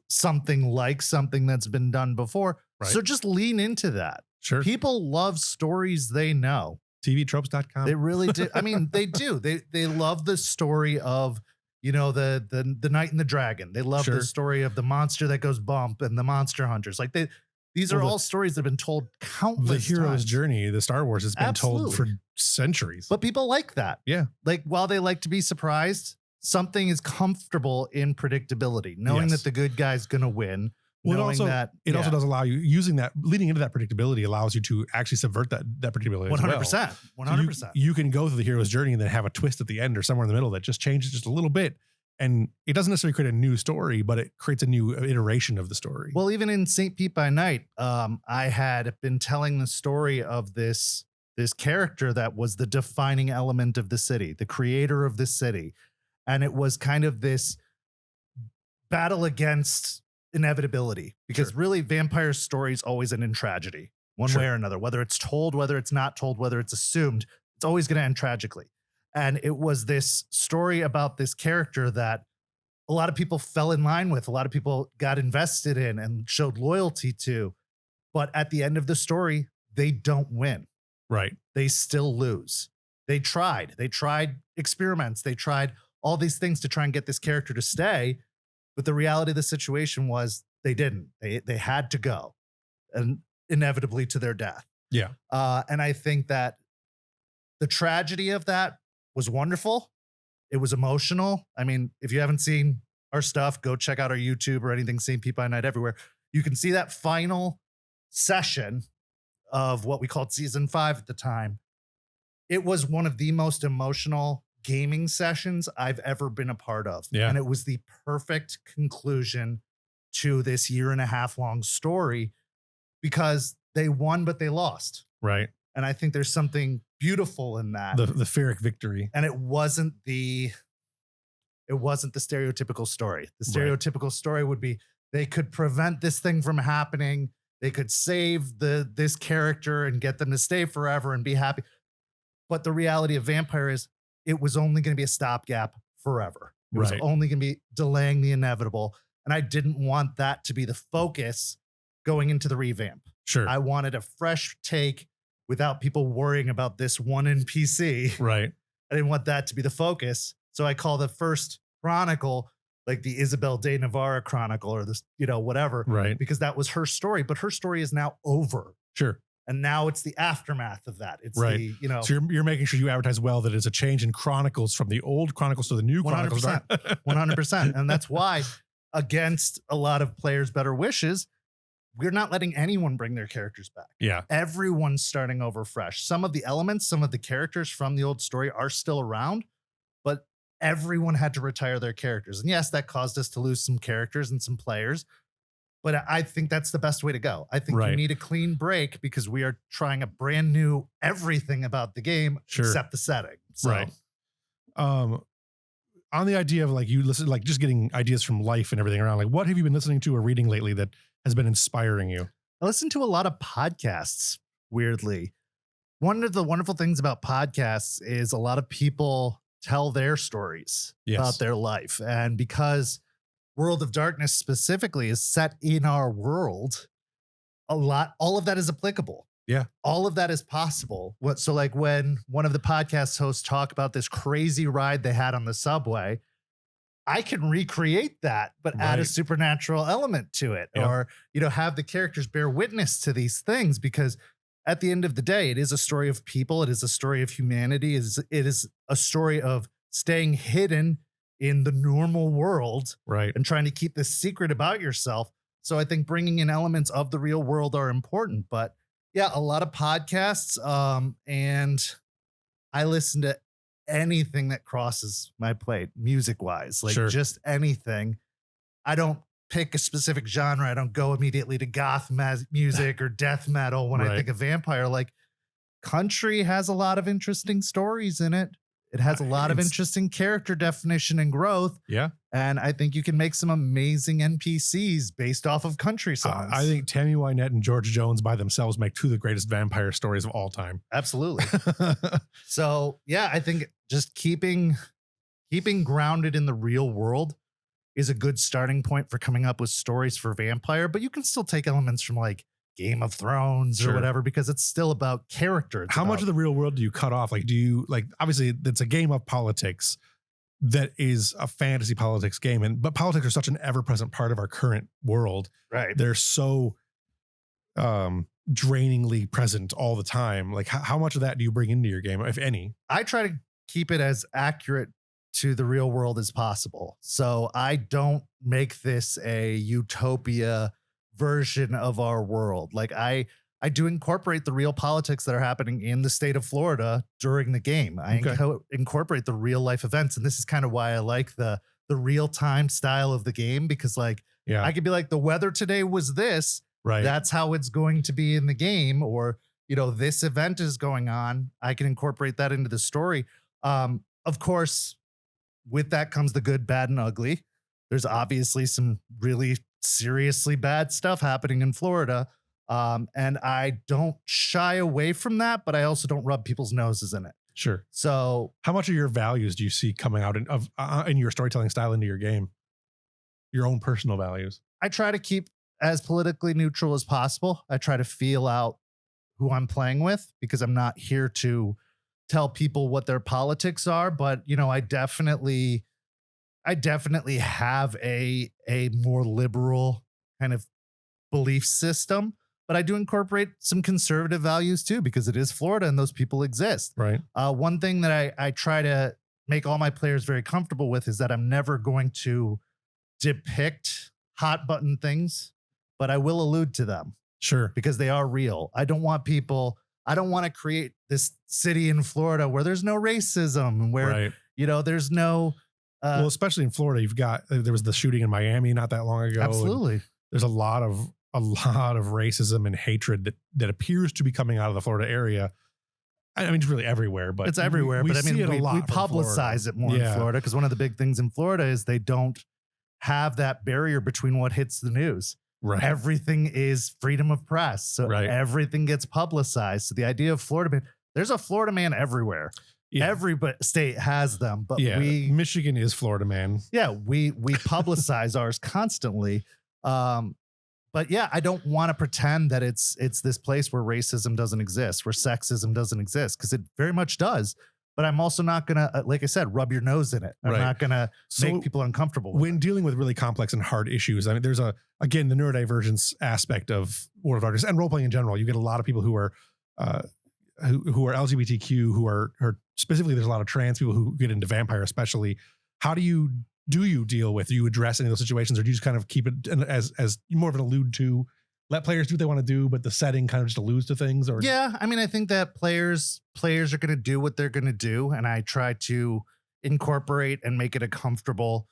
something like something that's been done before. Right. So just lean into that. Sure. People love stories they know. TVtropes.com. They really do. I mean, they do. They love the story of, the Knight and the Dragon. They love the story of the monster that goes bump and the monster hunters. Like these are all stories that have been told countless The hero's times. journey, the Star Wars, has been told for centuries. But people like that. Yeah. Like, while they like to be surprised, something is comfortable in predictability, knowing that the good guy's going to win. Well, knowing it also does allow you, using that, leading into that predictability allows you to actually subvert that predictability 100%. 100%. So you can go through the hero's journey and then have a twist at the end or somewhere in the middle that just changes just a little bit. And it doesn't necessarily create a new story, but it creates a new iteration of the story. Well, even in St. Pete by Night, I had been telling the story of this this character that was the defining element of the city, the creator of the city. And it was kind of this battle against inevitability, because Sure. really vampire stories always end in tragedy, one Sure. way or another, whether it's told, whether it's not told, whether it's assumed, it's always going to end tragically. And it was this story about this character that a lot of people fell in line with, a lot of people got invested in and showed loyalty to. But at the end of the story, they don't win. Right. They still lose. They tried experiments. They tried all these things to try and get this character to stay. But the reality of the situation was they didn't. They had to go, and inevitably to their death. Yeah. And I think that the tragedy of that was wonderful. It was emotional. I mean, if you haven't seen our stuff, go check out our YouTube or anything, St. Pete by Night everywhere. You can see that final session of what we called season 5 at the time. It was one of the most emotional gaming sessions I've ever been a part of. Yeah. And it was the perfect conclusion to this 1.5 year long story, because they won, but they lost. Right. And I think there's something beautiful in that. The Pyrrhic victory. And it wasn't the stereotypical story. The Right. stereotypical story would be they could prevent this thing from happening. They could save this character and get them to stay forever and be happy. But the reality of Vampire is it was only going to be a stopgap forever. It was Right. only going to be delaying the inevitable. And I didn't want that to be the focus going into the revamp. Sure. I wanted a fresh take without people worrying about this one NPC. Right. I didn't want that to be the focus. So I call the first chronicle like the Isabel de Navarra chronicle, or this, whatever, Right. because that was her story. But her story is now over. Sure. And now it's the aftermath of that. It's Right. the, So you're making sure you advertise well that it's a change in Chronicles from the old Chronicles to the new Chronicles. 100%. 100%. And that's why, against a lot of players' better wishes, we're not letting anyone bring their characters back. Yeah. Everyone's starting over fresh. Some of the elements, some of the characters from the old story are still around, but everyone had to retire their characters. And yes, that caused us to lose some characters and some players, but I think that's the best way to go. I think Right. you need a clean break, because we are trying a brand new everything about the game, Sure. except the setting. So, Right. On the idea of like you listen, like just getting ideas from life and everything around, like what have you been listening to or reading lately that has been inspiring you? I listen to a lot of podcasts, weirdly. One of the wonderful things about podcasts is a lot of people tell their stories Yes. about their life. And because World of Darkness specifically is set in our world, all of that is applicable. Yeah. All of that is possible. So like when one of the podcast hosts talk about this crazy ride they had on the subway, I can recreate that, but add a Right. supernatural element to it, Yeah. or, have the characters bear witness to these things, because at the end of the day, it is a story of people. It is a story of humanity. It is a story of staying hidden in the normal world Right. and trying to keep this secret about yourself. So I think bringing in elements of the real world are important. But yeah, a lot of podcasts. And I listen to anything that crosses my plate, music wise, like Sure. just anything. I don't pick a specific genre. I don't go immediately to goth music or death metal when I Right. think of vampire. Like, country has a lot of interesting stories in it. It has a lot of It's- interesting character definition and growth. Yeah. And I think you can make some amazing NPCs based off of country songs. I think Tammy Wynette and George Jones by themselves make two of the greatest vampire stories of all time. Absolutely. So yeah, I think just keeping grounded in the real world is a good starting point for coming up with stories for vampire, but you can still take elements from like Game of Thrones Sure. or whatever, because it's still about character. It's How much about- of the real world do you cut off? Like, do you like, obviously it's a game of politics that is a fantasy politics game. But politics are such an ever present part of our current world. right? They're so drainingly present all the time. Like how much of that do you bring into your game, if any? I try to keep it as accurate to the real world as possible. So I don't make this a utopia version of our world. Like I do incorporate the real politics that are happening in the state of Florida during the game. I Okay. incorporate the real life events. And this is kind of why I like the real time style of the game, because like Yeah. I could be like, the weather today was this, Right. that's how it's going to be in the game. Or, this event is going on. I can incorporate that into the story. Of course, with that comes the good, bad, and ugly. There's obviously some really seriously bad stuff happening in Florida. And I don't shy away from that, but I also don't rub people's noses in it. Sure. So How much of your values do you see coming out in your storytelling style into your game? Your own personal values. I try to keep as politically neutral as possible. I try to feel out who I'm playing with because I'm not here to tell people what their politics are. But I definitely have a more liberal kind of belief system, but I do incorporate some conservative values too because it is Florida and those people exist. Right. One thing that I try to make all my players very comfortable with is that I'm never going to depict hot button things, but I will allude to them Sure. because they are real. I don't want to create this city in Florida where there's no racism and where, Right. there's no. Well, especially in Florida, there was the shooting in Miami not that long ago. and Absolutely. There's a lot of racism and hatred that appears to be coming out of the Florida area. I mean, it's really everywhere, but It's everywhere. But I mean, see it a lot we from Florida. publicize it more in Yeah. Florida because one of the big things in Florida is they don't have that barrier between what hits the news. Right. Everything is freedom of press. So Right. everything gets publicized. So the idea of Florida man, there's a Florida man everywhere. Yeah. Every state has them, but Yeah. we Michigan is Florida, man. we publicize ours constantly. But yeah, I don't want to pretend that it's this place where racism doesn't exist, where sexism doesn't exist, because it very much does. But I'm also not gonna, like I said, rub your nose in it. I'm Right. not gonna So make people uncomfortable with when it. dealing with really complex and hard issues, I mean, there's again the neurodivergence aspect of World of Darkness and role playing in general. You get a lot of people who are who are LGBTQ, who are specifically there's a lot of trans people who get into vampire, especially. How do you deal with? Do you address any of those situations, or do you just kind of keep it as more of an allude to? Let players do what they want to do, but the setting kind of just alludes to things. Or Yeah, I mean, I think that players are going to do what they're going to do, and I try to incorporate and make it a comfortable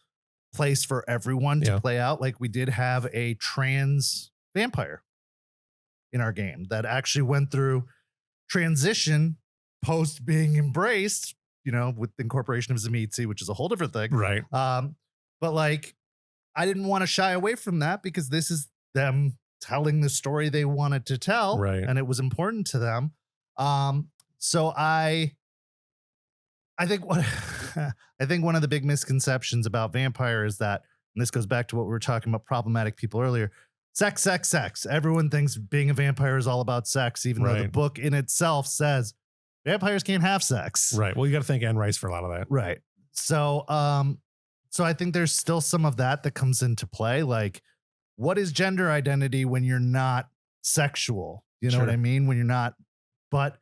place for everyone to Yeah. play out. Like we did have a trans vampire in our game that actually went through transition post being embraced, with the incorporation of Zamitzi, which is a whole different thing. right, But like, I didn't want to shy away from that because this is them telling the story they wanted to tell, Right. and it was important to them. So I think what I think one of the big misconceptions about vampire is that, and this goes back to what we were talking about problematic people earlier. Sex. Everyone thinks being a vampire is all about sex, even though the Right. book in itself says vampires can't have sex. right. Well, you got to thank Anne Rice for a lot of that. Right. So I think there's still some of that comes into play. Like, what is gender identity when you're not sexual? You know what Sure. I mean? When you're not, but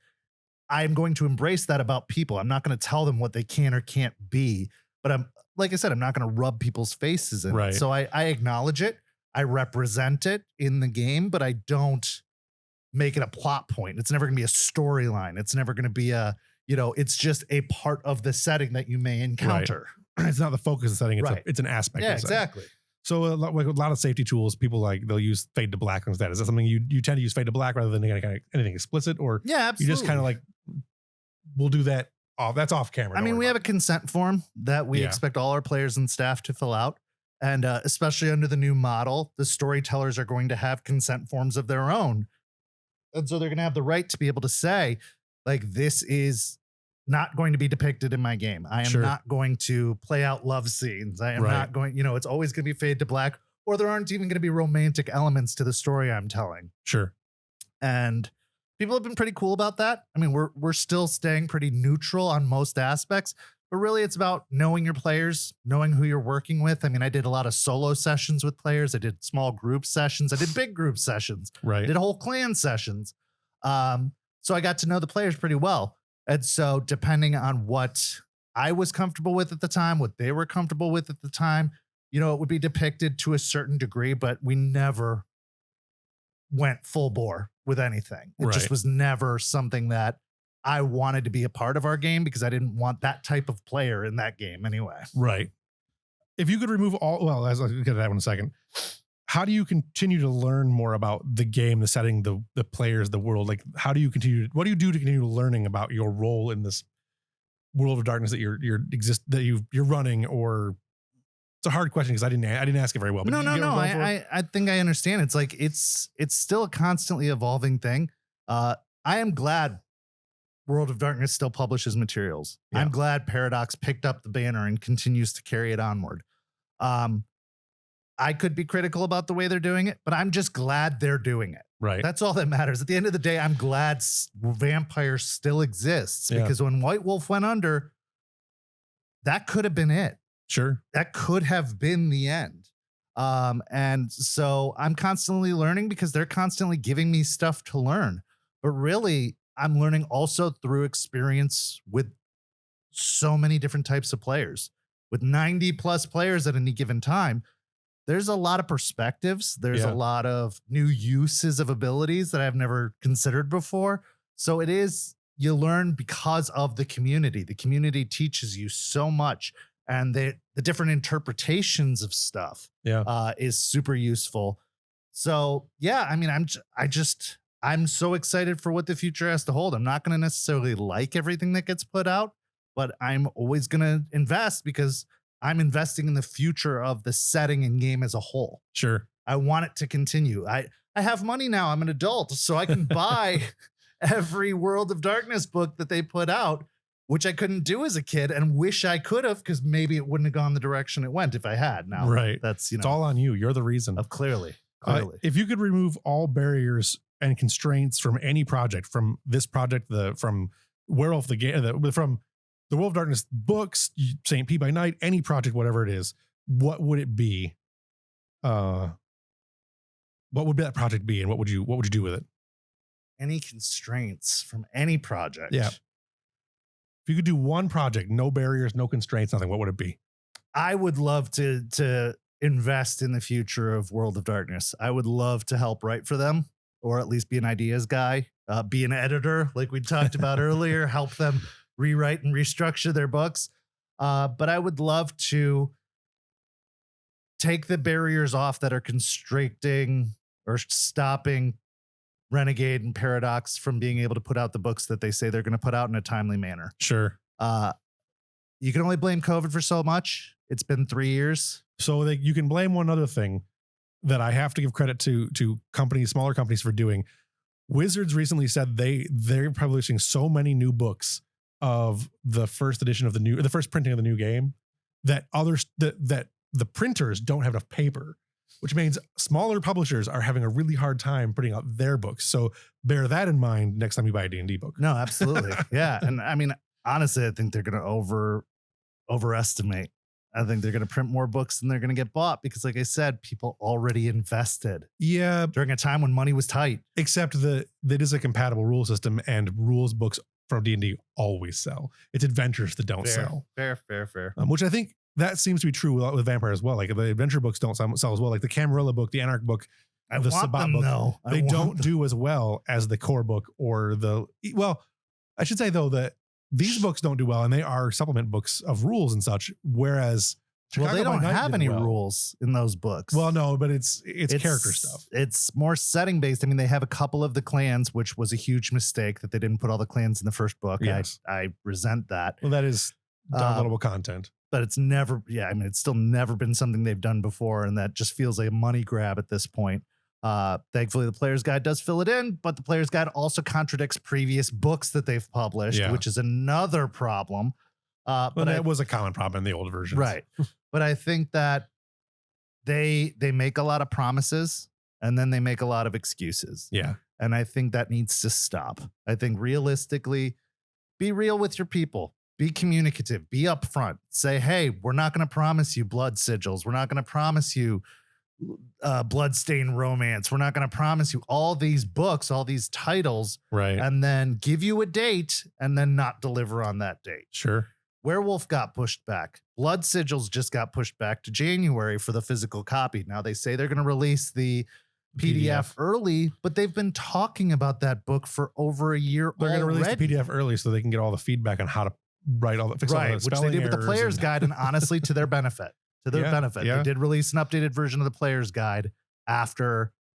I'm going to embrace that about people. I'm not going to tell them what they can or can't be, but like I said, I'm not going to rub people's faces in Right. it. So I acknowledge it. I represent it in the game, but I don't make it a plot point. It's never going to be a storyline. It's never going to be it's just a part of the setting that you may encounter. It's not the focus of the setting. It's Right. it's an aspect. Yeah, of the setting. exactly. So like a lot of safety tools, people they'll use fade to black instead. Is that something you tend to use fade to black rather than anything explicit, or Yeah, you absolutely. just kind of like we'll do that off? That's off camera. I mean, we have a consent form that we Yeah. expect all our players and staff to fill out. And especially under the new model, the storytellers are going to have consent forms of their own. And so they're going to have the right to be able to say, like, this is not going to be depicted in my game. I am Sure. not going to play out love scenes. I am Right. not going, it's always going to be fade to black, or there aren't even going to be romantic elements to the story I'm telling. Sure. And people have been pretty cool about that. I mean, we're still staying pretty neutral on most aspects, but really it's about knowing your players, knowing who you're working with. I mean, I did a lot of solo sessions with players. I did small group sessions. I did big group sessions. I Right. did whole clan sessions. So I got to know the players pretty well. And so depending on what I was comfortable with at the time, what they were comfortable with at the time, it would be depicted to a certain degree, but we never went full bore with anything. It just Right. was never something that I wanted to be a part of our game because I didn't want that type of player in that game anyway. Right. If you could remove all, well, I'll get to that one in a second. how do you continue to learn more about the game, the setting, the players, the world? Like, how do you continue? What do you do to continue learning about your role in this world of darkness that you're running? Or it's a hard question because I didn't ask it very well. But No, did you no, get what no. I'm going for? I think I understand. It's like it's still a constantly evolving thing. I am glad World of Darkness still publishes materials. Yeah. I'm glad Paradox picked up the banner and continues to carry it onward. I could be critical about the way they're doing it, but I'm just glad they're doing it. Right. That's all that matters. At the end of the day, I'm glad Vampire still exists, Yeah. because when White Wolf went under, that could have been it. Sure. That could have been the end. And so I'm constantly learning because they're constantly giving me stuff to learn. But really, I'm learning also through experience with so many different types of players. With 90 plus players at any given time, there's a lot of perspectives. There's Yeah. a lot of new uses of abilities that I've never considered before. So it is, you learn because of the community. The community teaches you so much, and the different interpretations of stuff Yeah. is super useful. So yeah, I mean, I'm so excited for what the future has to hold. I'm not going to necessarily like everything that gets put out, but I'm always going to invest because I'm investing in the future of the setting and game as a whole. Sure. I want it to continue. I have money now. I'm an adult, so I can buy every World of Darkness book that they put out, which I couldn't do as a kid and wish I could have, because maybe it wouldn't have gone the direction it went if I had. Now, Right. that's, It's all on you. You're the reason. clearly. If you could remove all barriers and constraints from any project, from this project, from Werewolf the game, from the World of Darkness books, St. P by Night, any project, whatever it is, what would it be? What would that project be, and what would you do with it? Any constraints from any project? Yeah. If you could do one project, no barriers, no constraints, nothing, what would it be? I would love to invest in the future of World of Darkness. I would love to help write for them, or at least be an ideas guy, be an editor like we talked about earlier, help them rewrite and restructure their books. But I would love to take the barriers off that are constricting or stopping Renegade and Paradox from being able to put out the books that they say they're going to put out in a timely manner. Sure. You can only blame COVID for so much. It's been 3 years. So you can blame one other thing that I have to give credit to companies, smaller companies, for doing. Wizards recently said they're publishing so many new books of the first edition of the first printing of the new game that the printers don't have enough paper, which means smaller publishers are having a really hard time putting out their books. So bear that in mind next time you buy a D&D book. No, absolutely. Yeah. And I mean, honestly, I think they're going to overestimate. I think they're going to print more books than they're going to get bought because, like I said, people already invested. Yeah. During a time when money was tight. Except that it is a compatible rule system, and rules books from D&D always sell. It's adventures that don't sell. Fair. Which I think that seems to be true with Vampire as well. Like the adventure books don't sell as well. Like the Camarilla book, the Anarch book, the Sabbat book, they don't do as well as the core book or I should say though that these books don't do well, and they are supplement books of rules and such. Whereas Chicago they don't by Night have did any well. rules in those books. Well, no, but it's character stuff. It's more setting based. I mean, they have a couple of the clans, which was a huge mistake that they didn't put all the clans in the first book. Yes. I resent that. Well, that is downloadable content. But it's it's still never been something they've done before. And that just feels like a money grab at this point. Thankfully, the Player's Guide does fill it in, but the Player's Guide also contradicts previous books that they've published, which is another problem. But that was a common problem in the older versions. Right. But I think that they make a lot of promises and then they make a lot of excuses. Yeah. And I think that needs to stop. I think realistically, be real with your people. Be communicative. Be upfront. Say, hey, we're not going to promise you blood sigils. We're not going to promise you bloodstained romance. We're not going to promise you all these books, all these titles, right? And then give you a date and then not deliver on that date. Sure. Werewolf got pushed back. Blood Sigils just got pushed back to January for the physical copy. Now they say they're going to release the PDF early, but they've been talking about that book for over a year. They're going to release the PDF early so they can get all the feedback on how to write all the fix all the which spelling they did with the Player's Guide, and honestly, to their benefit. They did release an updated version of the Player's Guide.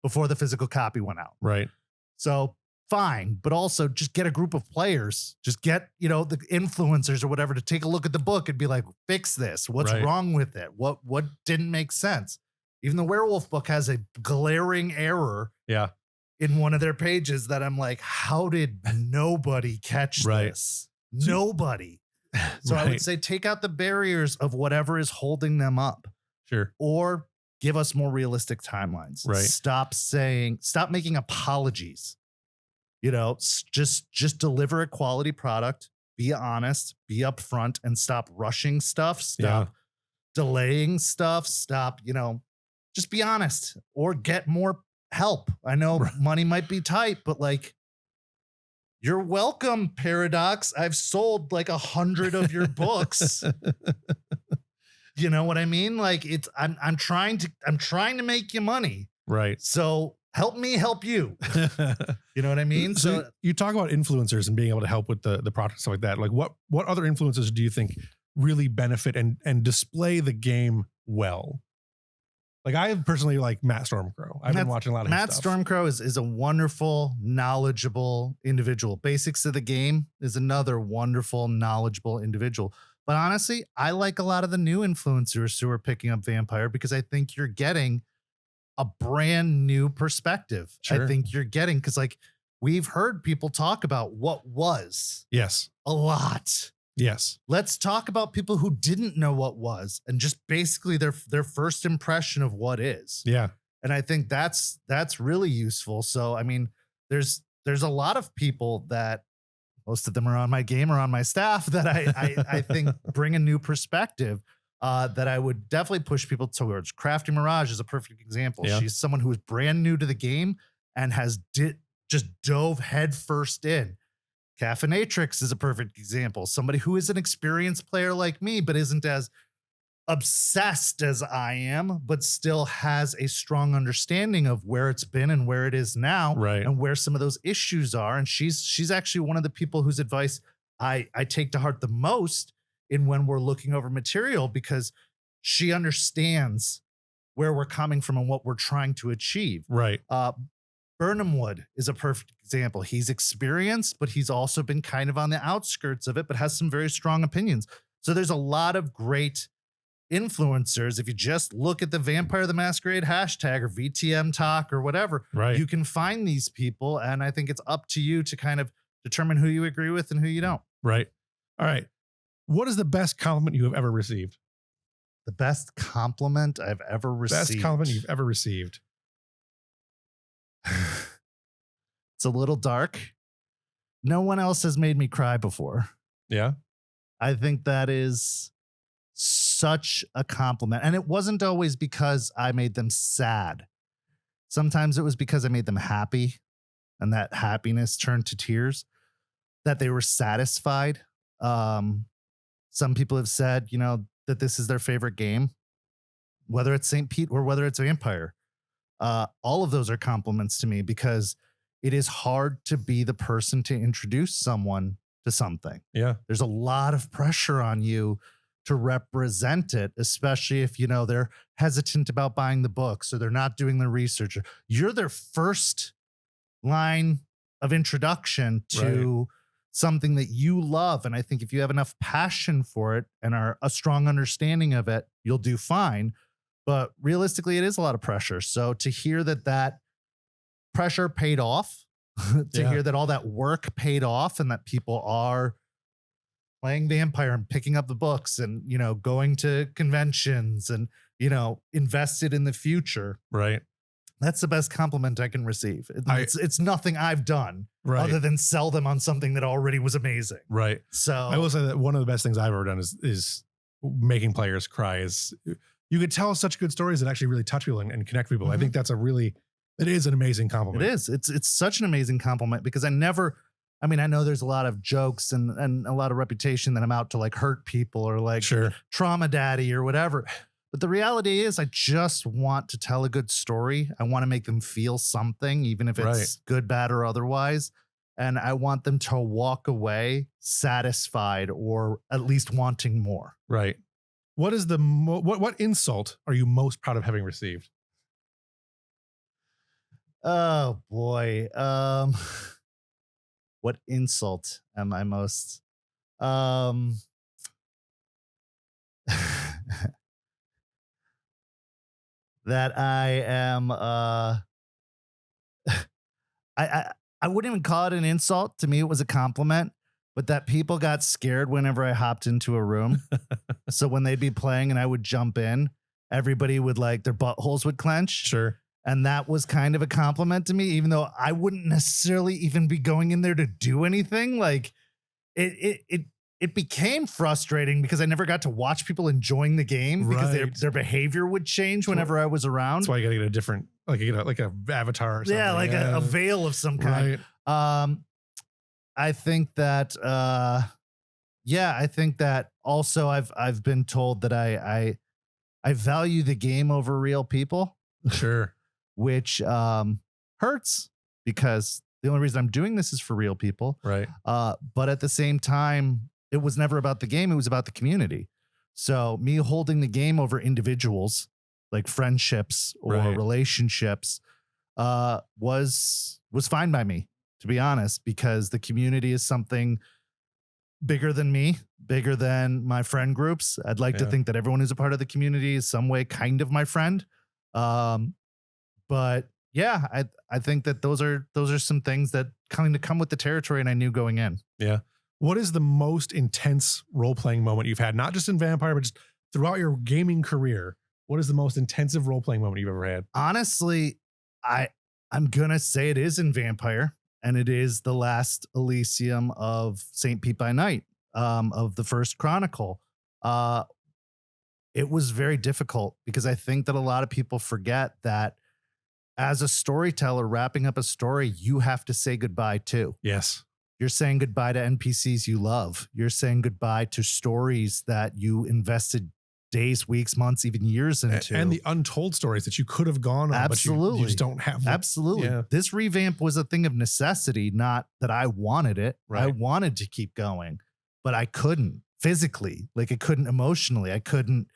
before the physical copy went out. Right. So fine, but also just get a group of players, just get, the influencers or whatever to take a look at the book and be like, fix this. What's Right. wrong with it? What didn't make sense? Even the werewolf book has a glaring error Yeah. in one of their pages that I'm like, how did nobody catch Right. this? Nobody. So I Right. would say take out the barriers of whatever is holding them up, Sure. or give us more realistic timelines. Right. Stop making apologies. Just deliver a quality product, be honest, be upfront, and stop rushing stuff. Stop delaying stuff. Stop, just be honest or get more help. I know Right. money might be tight, but like, you're welcome, Paradox. I've sold like 100 of your books. You know what I mean? Like I'm trying to make you money. Right. So help me help you. You know what I mean? So you talk about influencers and being able to help with the product and stuff like that. Like what other influencers do you think really benefit and display the game well? Like I personally like Matt Stormcrow. I've been watching a lot of Matt his stuff. Stormcrow is a wonderful, knowledgeable individual. Basics of the Game is another wonderful, knowledgeable individual. But honestly, I like a lot of the new influencers who are picking up Vampire because I think you're getting a brand new perspective. Sure. I think you're getting, because like we've heard people talk about what was Yes. a lot. Yes. Let's talk about people who didn't know what was and just basically their first impression of what is. Yeah. And I think that's really useful. So I mean, there's a lot of people that most of them are on my game or on my staff that I think bring a new perspective that I would definitely push people towards. Crafty Mirage is a perfect example. Yeah. She's someone who is brand new to the game and has just dove headfirst in. Caffeinatrix is a perfect example. Somebody who is an experienced player like me, but isn't as obsessed as I am, but still has a strong understanding of where it's been and where it is now, Right. and where some of those issues are. And she's actually one of the people whose advice I take to heart the most in when we're looking over material, because she understands where we're coming from and what we're trying to achieve. Right. Burnham Wood is a perfect example. He's experienced, but he's also been kind of on the outskirts of it, but has some very strong opinions. So there's a lot of great influencers. If you just look at the Vampire the Masquerade hashtag or VTM talk or whatever, Right. you can find these people. And I think it's up to you to kind of determine who you agree with and who you don't. Right. All right. What is the best compliment you have ever received? The best compliment I've ever received. Best compliment you've ever received. It's a little dark. No one else has made me cry before. Yeah. I think that is such a compliment. And it wasn't always because I made them sad. Sometimes it was because I made them happy, and that happiness turned to tears, that they were satisfied. Some people have said, that this is their favorite game, whether it's St. Pete or whether it's Vampire. All of those are compliments to me, because it is hard to be the person to introduce someone to something. Yeah. There's a lot of pressure on you to represent it, especially if, they're hesitant about buying the books or they're not doing the research. You're their first line of introduction to something that you love. And I think if you have enough passion for it and are a strong understanding of it, you'll do fine. But realistically, it is a lot of pressure. So to hear that pressure paid off, to hear that all that work paid off, and that people are playing Vampire and picking up the books and, going to conventions and, invested in the future. Right. That's the best compliment I can receive. It's nothing I've done other than sell them on something that already was amazing. Right. So I will say that one of the best things I've ever done is making players cry. Is you could tell such good stories that actually really touch people and connect people. I think that's it is an amazing compliment. It is. It's such an amazing compliment, because I know there's a lot of jokes and a lot of reputation that I'm out to like hurt people or like trauma daddy or whatever. But the reality is I just want to tell a good story. I want to make them feel something, even if it's good, bad, or otherwise. And I want them to walk away satisfied, or at least wanting more. Right. What is what insult are you most proud of having received? Oh boy. What insult am I most um that I am I, I I wouldn't even call it an insult. To me, it was a compliment. But that people got scared whenever I hopped into a room. So when they'd be playing and I would jump in, everybody would like their buttholes would clench. Sure. And that was kind of a compliment to me, even though I wouldn't necessarily even be going in there to do anything. Like it became frustrating because I never got to watch people enjoying the game because Right. their behavior would change whenever I was around. That's why you gotta get a different, like you get like a avatar or something. Yeah, like a veil of some kind. Right. I think that I think that also I've been told that I value the game over real people, Sure. which hurts because the only reason I'm doing this is for real people. Right. But at the same time, it was never about the game, it was about the community. So me holding the game over individuals, like friendships or Right. relationships, was fine by me, to be honest, because the community is something bigger than me, bigger than my friend groups. I'd like to Yeah. think that everyone who's a part of the community is some way kind of my friend. But yeah, I think that those are some things that kind of come with the territory, and I knew going in. Yeah. What is the most intense role playing moment you've had? Not just in Vampire, but just throughout your gaming career. What is the most intensive role playing moment you've ever had? Honestly, I'm gonna say it is in Vampire, and it is the last Elysium of Saint Pete by Night, of the first Chronicle. It was very difficult because I think that a lot of people forget that as a storyteller wrapping up a story, you have to say goodbye too. Yes. You're saying goodbye to NPCs you love. You're saying goodbye to stories that you invested days, weeks, months, even years into. And the untold stories that you could have gone on, Absolutely. but you just don't have. Absolutely. Yeah. This revamp was a thing of necessity, not that I wanted it. I Right. wanted to keep going, but I couldn't physically, like I couldn't emotionally, I couldn't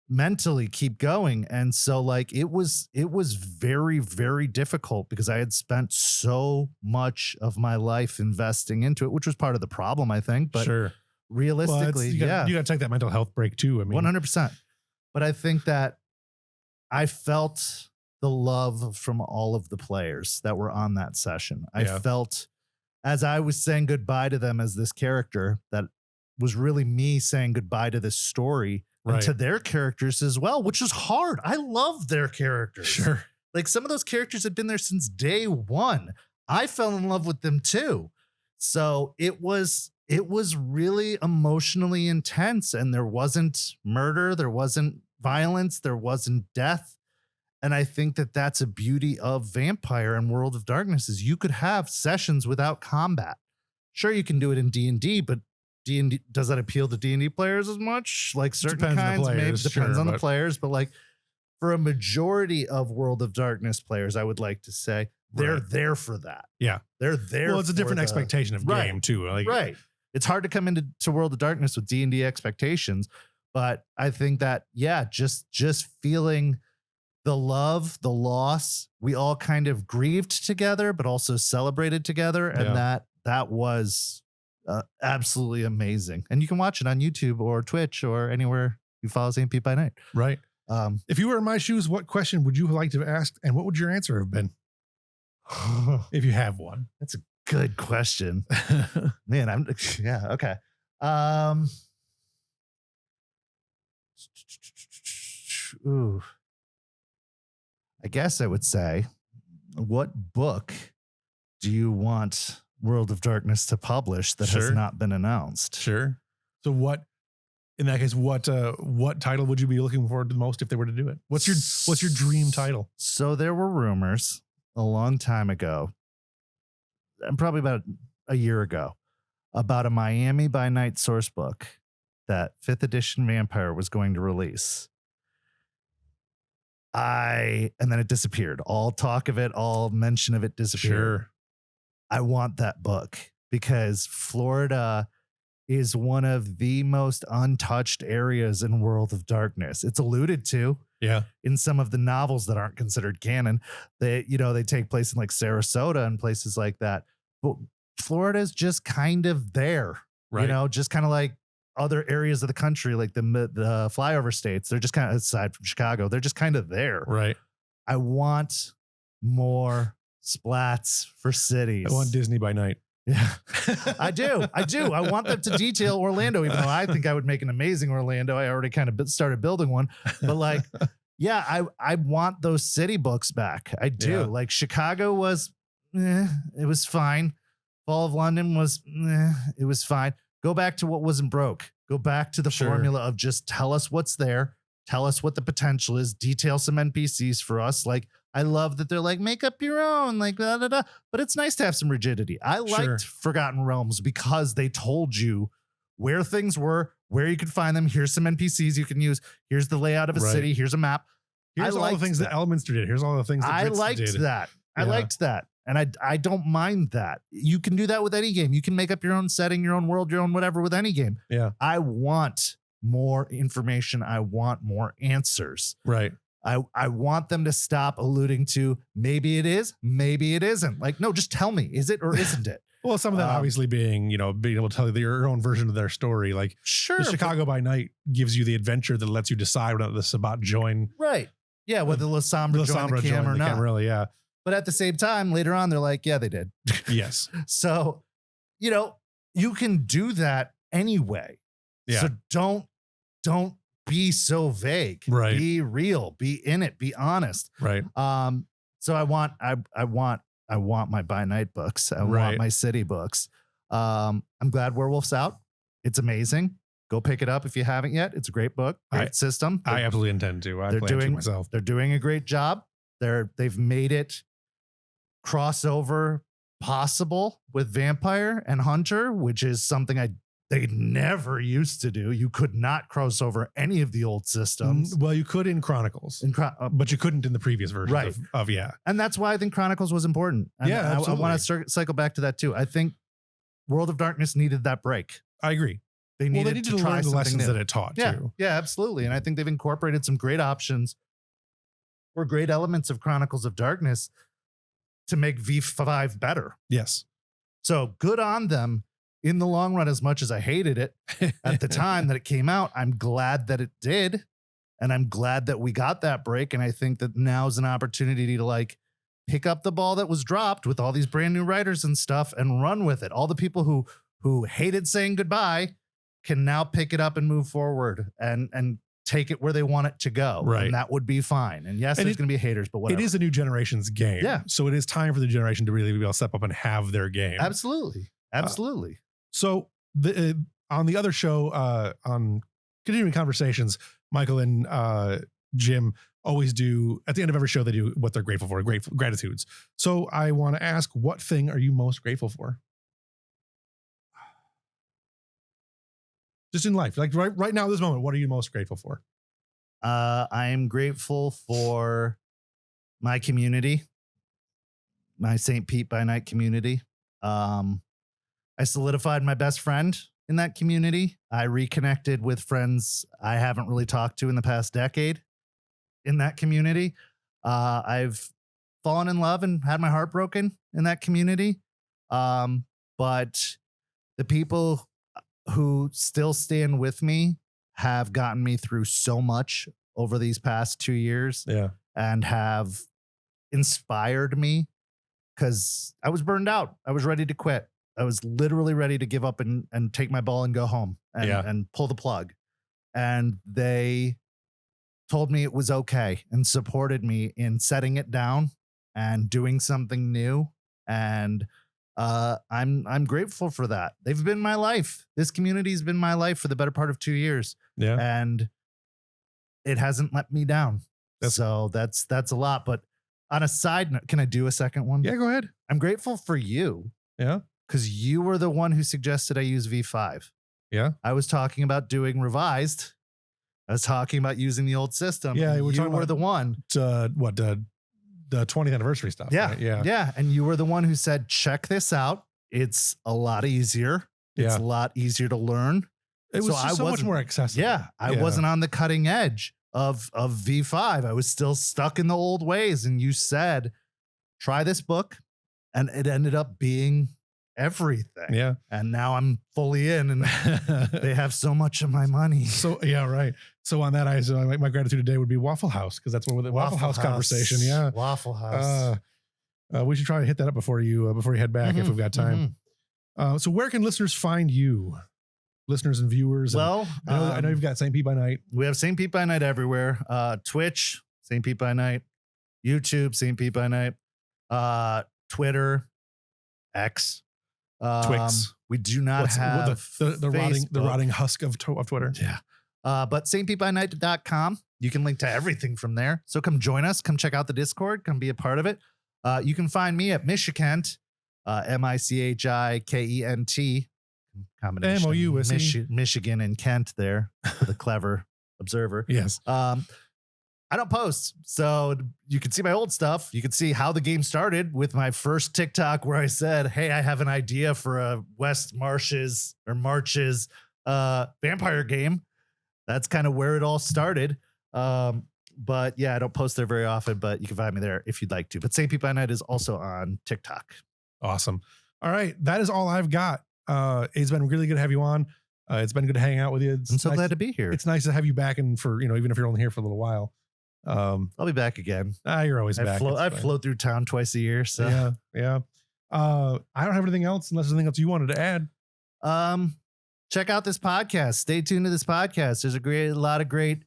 mentally keep going. And so like it was very, very difficult because I had spent so much of my life investing into it, which was part of the problem, I think. But Sure. realistically, you gotta take that mental health break too. I mean, 100%. But I think that I felt the love from all of the players that were on that session. I Yeah. felt as I was saying goodbye to them as this character, that was really me saying goodbye to this story and Right. to their characters as well, which is hard. I love their characters. Sure. Like some of those characters had been there since day one. I fell in love with them too. So it was really emotionally intense, and there wasn't murder, there wasn't violence, there wasn't death. And I think that that's a beauty of Vampire and World of Darkness is you could have sessions without combat. Sure, you can do it in D&D, but D&D, does that appeal to D&D players as much? Like certain Depends on the kinds, maybe players, depends sure, on the but- players, but like for a majority of World of Darkness players, I would like to say they're Right. there for that. Yeah. They're there. Well, it's a for different the- expectation of Right. game too. Like, Right. It's hard to come into World of Darkness with D&D expectations, but I think that just feeling the love, the loss, we all kind of grieved together, but also celebrated together, and Yeah. that was absolutely amazing. And you can watch it on YouTube or Twitch or anywhere you follow St. Pete by Night. Right. Um, If you were in my shoes, what question would you like to have asked, and what would your answer have been if you have one? that's a good question, man. Okay. Ooh. I guess I would say, what book do you want World of Darkness to publish that has Sure. not been announced? Sure. So what? In that case, what title would you be looking forward to the most if they were to do it? What's your dream title? So there were rumors a long time ago, and probably about a year ago, about a Miami by Night source book that 5th edition Vampire was going to release. And then it disappeared. All talk of it, all mention of it disappeared. Sure. I want that book because Florida is one of the most untouched areas in World of Darkness. It's alluded to Yeah. in some of the novels that aren't considered canon. They, they take place in like Sarasota and places like that. But Florida's just kind of there, Right. just kind of like other areas of the country, like the flyover states. They're just kind of, aside from Chicago, they're just kind of there. Right. I want more splats for cities. I want Disney by night. Yeah, I do. I want them to detail Orlando, even though I think I would make an amazing Orlando. I already kind of started building one, but like, yeah, I want those city books back. I do. Yeah. Like Chicago was, it was fine. Fall of London was, it was fine. Go back to what wasn't broke. Go back to the Sure. formula of just tell us what's there. Tell us what the potential is. Detail some NPCs for us. Like, I love that they're like, make up your own, like, da, da, da. But it's nice to have some rigidity. I liked Forgotten Realms because they told you where things were, where you could find them. Here's some NPCs you can use. Here's the layout of a Right. city. Here's a map. Here's all the things that Elminster did. Here's all the things that I Drizzt liked did. that. I Yeah. liked that. And I don't mind that. You can do that with any game. You can make up your own setting, your own world, your own whatever with any game. Yeah. I want more information. I want more answers. Right. I want them to stop alluding to maybe it is, maybe it isn't. Like, no, just tell me, is it or isn't it? Well, some of that obviously being, being able to tell you your own version of their story. Like Sure. the but- Chicago by Night gives you the adventure that lets you decide whether the Sabbat join right. Yeah, whether La Sombra joined the Sombra cam or join the not. Camarilla. Yeah. But at the same time, later on, they're like, yeah, they did. Yes. So, you can do that anyway. Yeah. So don't be so vague. Right. Be real. Be in it. Be honest. Right. So I want my by night books. I Right. want my city books. I'm glad Werewolf's out. It's amazing. Go pick it up if you haven't yet. It's a great book. Great system. I absolutely intend to. I they're plan to doing- myself. They're doing a great job. They've made it crossover possible with Vampire and Hunter, which is something they never used to do. You could not cross over any of the old systems. Well, you could in Chronicles, but you couldn't in the previous version Right. of yeah. And that's why I think Chronicles was important. And Yeah, I absolutely. want to cycle back to that too. I think World of Darkness needed that break. I agree. They Well, needed, they needed to to try learn the something lessons new. that it taught Yeah, too. yeah, absolutely. And I think they've incorporated some great options or great elements of Chronicles of Darkness to make V5 better. Yes. So good on them in the long run, as much as I hated it at the time that it came out. I'm glad that it did. And I'm glad that we got that break. And I think that now is an opportunity to like pick up the ball that was dropped with all these brand new writers and stuff and run with it. All the people who hated saying goodbye can now pick it up and move forward and take it where they want it to go. Right. And that would be fine. And yes, And there's going to be haters, but whatever. It is a new generation's game. Yeah. So it is time for the generation to really be able to step up and have their game. Absolutely. Absolutely. So the on the other show, on Continuing Conversations, Michael and Jim always do at the end of every show, they do what they're grateful for, gratitudes. So I want to ask, what thing are you most grateful for? Just in life, like right now, this moment, what are you most grateful for? I am grateful for my community, my St. Pete by Night community. I solidified my best friend in that community. I reconnected with friends I haven't really talked to in the past decade in that community. I've fallen in love and had my heart broken in that community. But the people who still stand with me have gotten me through so much over these past 2 years Yeah. and have inspired me because I was burned out. I was ready to quit. I was literally ready to give up and take my ball and go home and pull the plug. And they told me it was okay and supported me in setting it down and doing something new. And I'm grateful for that. They've been my life. This community's been my life for the better part of 2 years. Yeah. And it hasn't let me down. That's a lot. But on a side note, can I do a second one? Yeah, go ahead. I'm grateful for you Yeah. because you were the one who suggested I use V5. Yeah. I was talking about doing revised. I was talking about using the old system. Yeah, and we're you talking were about the one. The 20th anniversary stuff. Yeah. Right? Yeah. Yeah. And you were the one who said, check this out. It's a lot easier. It's Yeah. a lot easier to learn. It was So just I so much wasn't- more accessible. Yeah, I Yeah. wasn't on the cutting edge of V5. I was still stuck in the old ways. And you said, try this book. And it ended up being everything. Yeah. And now I'm fully in and they have so much of my money. So yeah, right. So on that, my gratitude today would be Waffle House, because that's one with the Waffle House conversation. Yeah. Waffle House. We should try to hit that up before you head back if Mhm, we've got time. So where can listeners find you, listeners and viewers? Well, I know you've got St. Pete by Night. we have St. Pete by Night everywhere. Twitch, St. Pete by Night. YouTube, St. Pete by Night. Twitter, X. Twix. We do not have the Facebook. rotting husk of Twitter. Yeah. But stbynight.com. You can link to everything from there. So come join us. Come check out the Discord. Come be a part of it. You can find me at Michikent, Michikent, combination of MOUSE. Michigan and Kent there for the clever observer. Yes. I don't post, so you can see my old stuff. You can see how the game started with my first TikTok where I said, "Hey, I have an idea for a West Marches vampire game." That's kind of where it all started. But yeah, I don't post there very often, but you can find me there if you'd like to. But St. Pete by Night is also on TikTok. Awesome. All right. That is all I've got. It's been really good to have you on. It's been good to hang out with you. I'm so glad to be here. It's nice to have you back, and for, even if you're only here for a little while. I'll be back again. You're always back. I flow through town twice a year. So Yeah. I don't have anything else unless there's anything else you wanted to add. Check out this podcast. Stay tuned to this podcast. There's a lot of great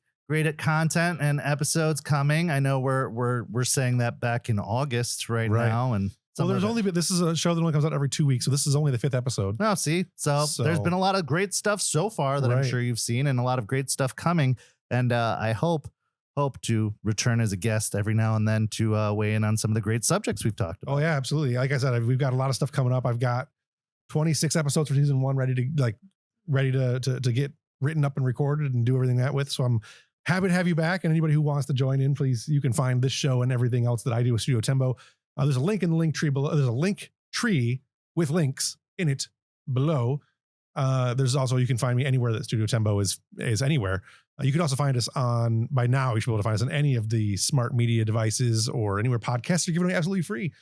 content and episodes coming. I know we're saying that back in August right now. And this is a show that only comes out every 2 weeks. So this is only the 5th episode. No, see, so there's been a lot of great stuff so far that I'm sure you've seen, and a lot of great stuff coming. And I hope to return as a guest every now and then to weigh in on some of the great subjects we've talked about. Oh yeah, absolutely. Like I said, we've got a lot of stuff coming up. I've got 26 episodes for season 1 ready to get written up and recorded and do everything that with. So I'm happy to have you back. And anybody who wants to join in, please, you can find this show and everything else that I do with Studio Tembo. There's a link in the link tree below. There's a link tree with links in it below. There's also, you can find me anywhere that Studio Tembo is anywhere. You can also find us by now, you should be able to find us on any of the smart media devices or anywhere podcasts are given away absolutely free.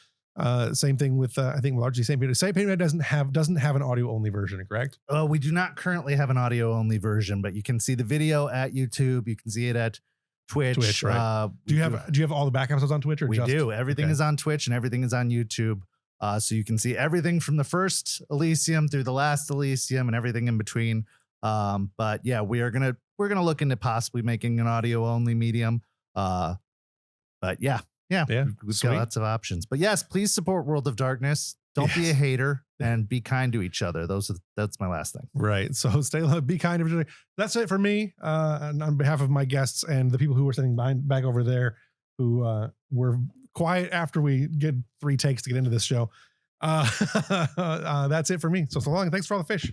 Same thing with, I think largely St. Pete. St. Pete doesn't have an audio only version, correct? We do not currently have an audio only version, but you can see the video at YouTube. You can see it at Twitch. Right. Do you have all the back episodes on Twitch? Or we do. Everything is on Twitch and everything is on YouTube. So you can see everything from the first Elysium through the last Elysium and everything in between. But yeah, we're gonna look into possibly making an audio only medium. But yeah, we've got lots of options. But yes, please support World of Darkness. Don't be a hater and be kind to each other. That's my last thing. Right. So be kind to each other. That's it for me. And on behalf of my guests and the people who were sitting back over there, who were quiet after we get 3 takes to get into this show. That's it for me. So long. Thanks for all the fish.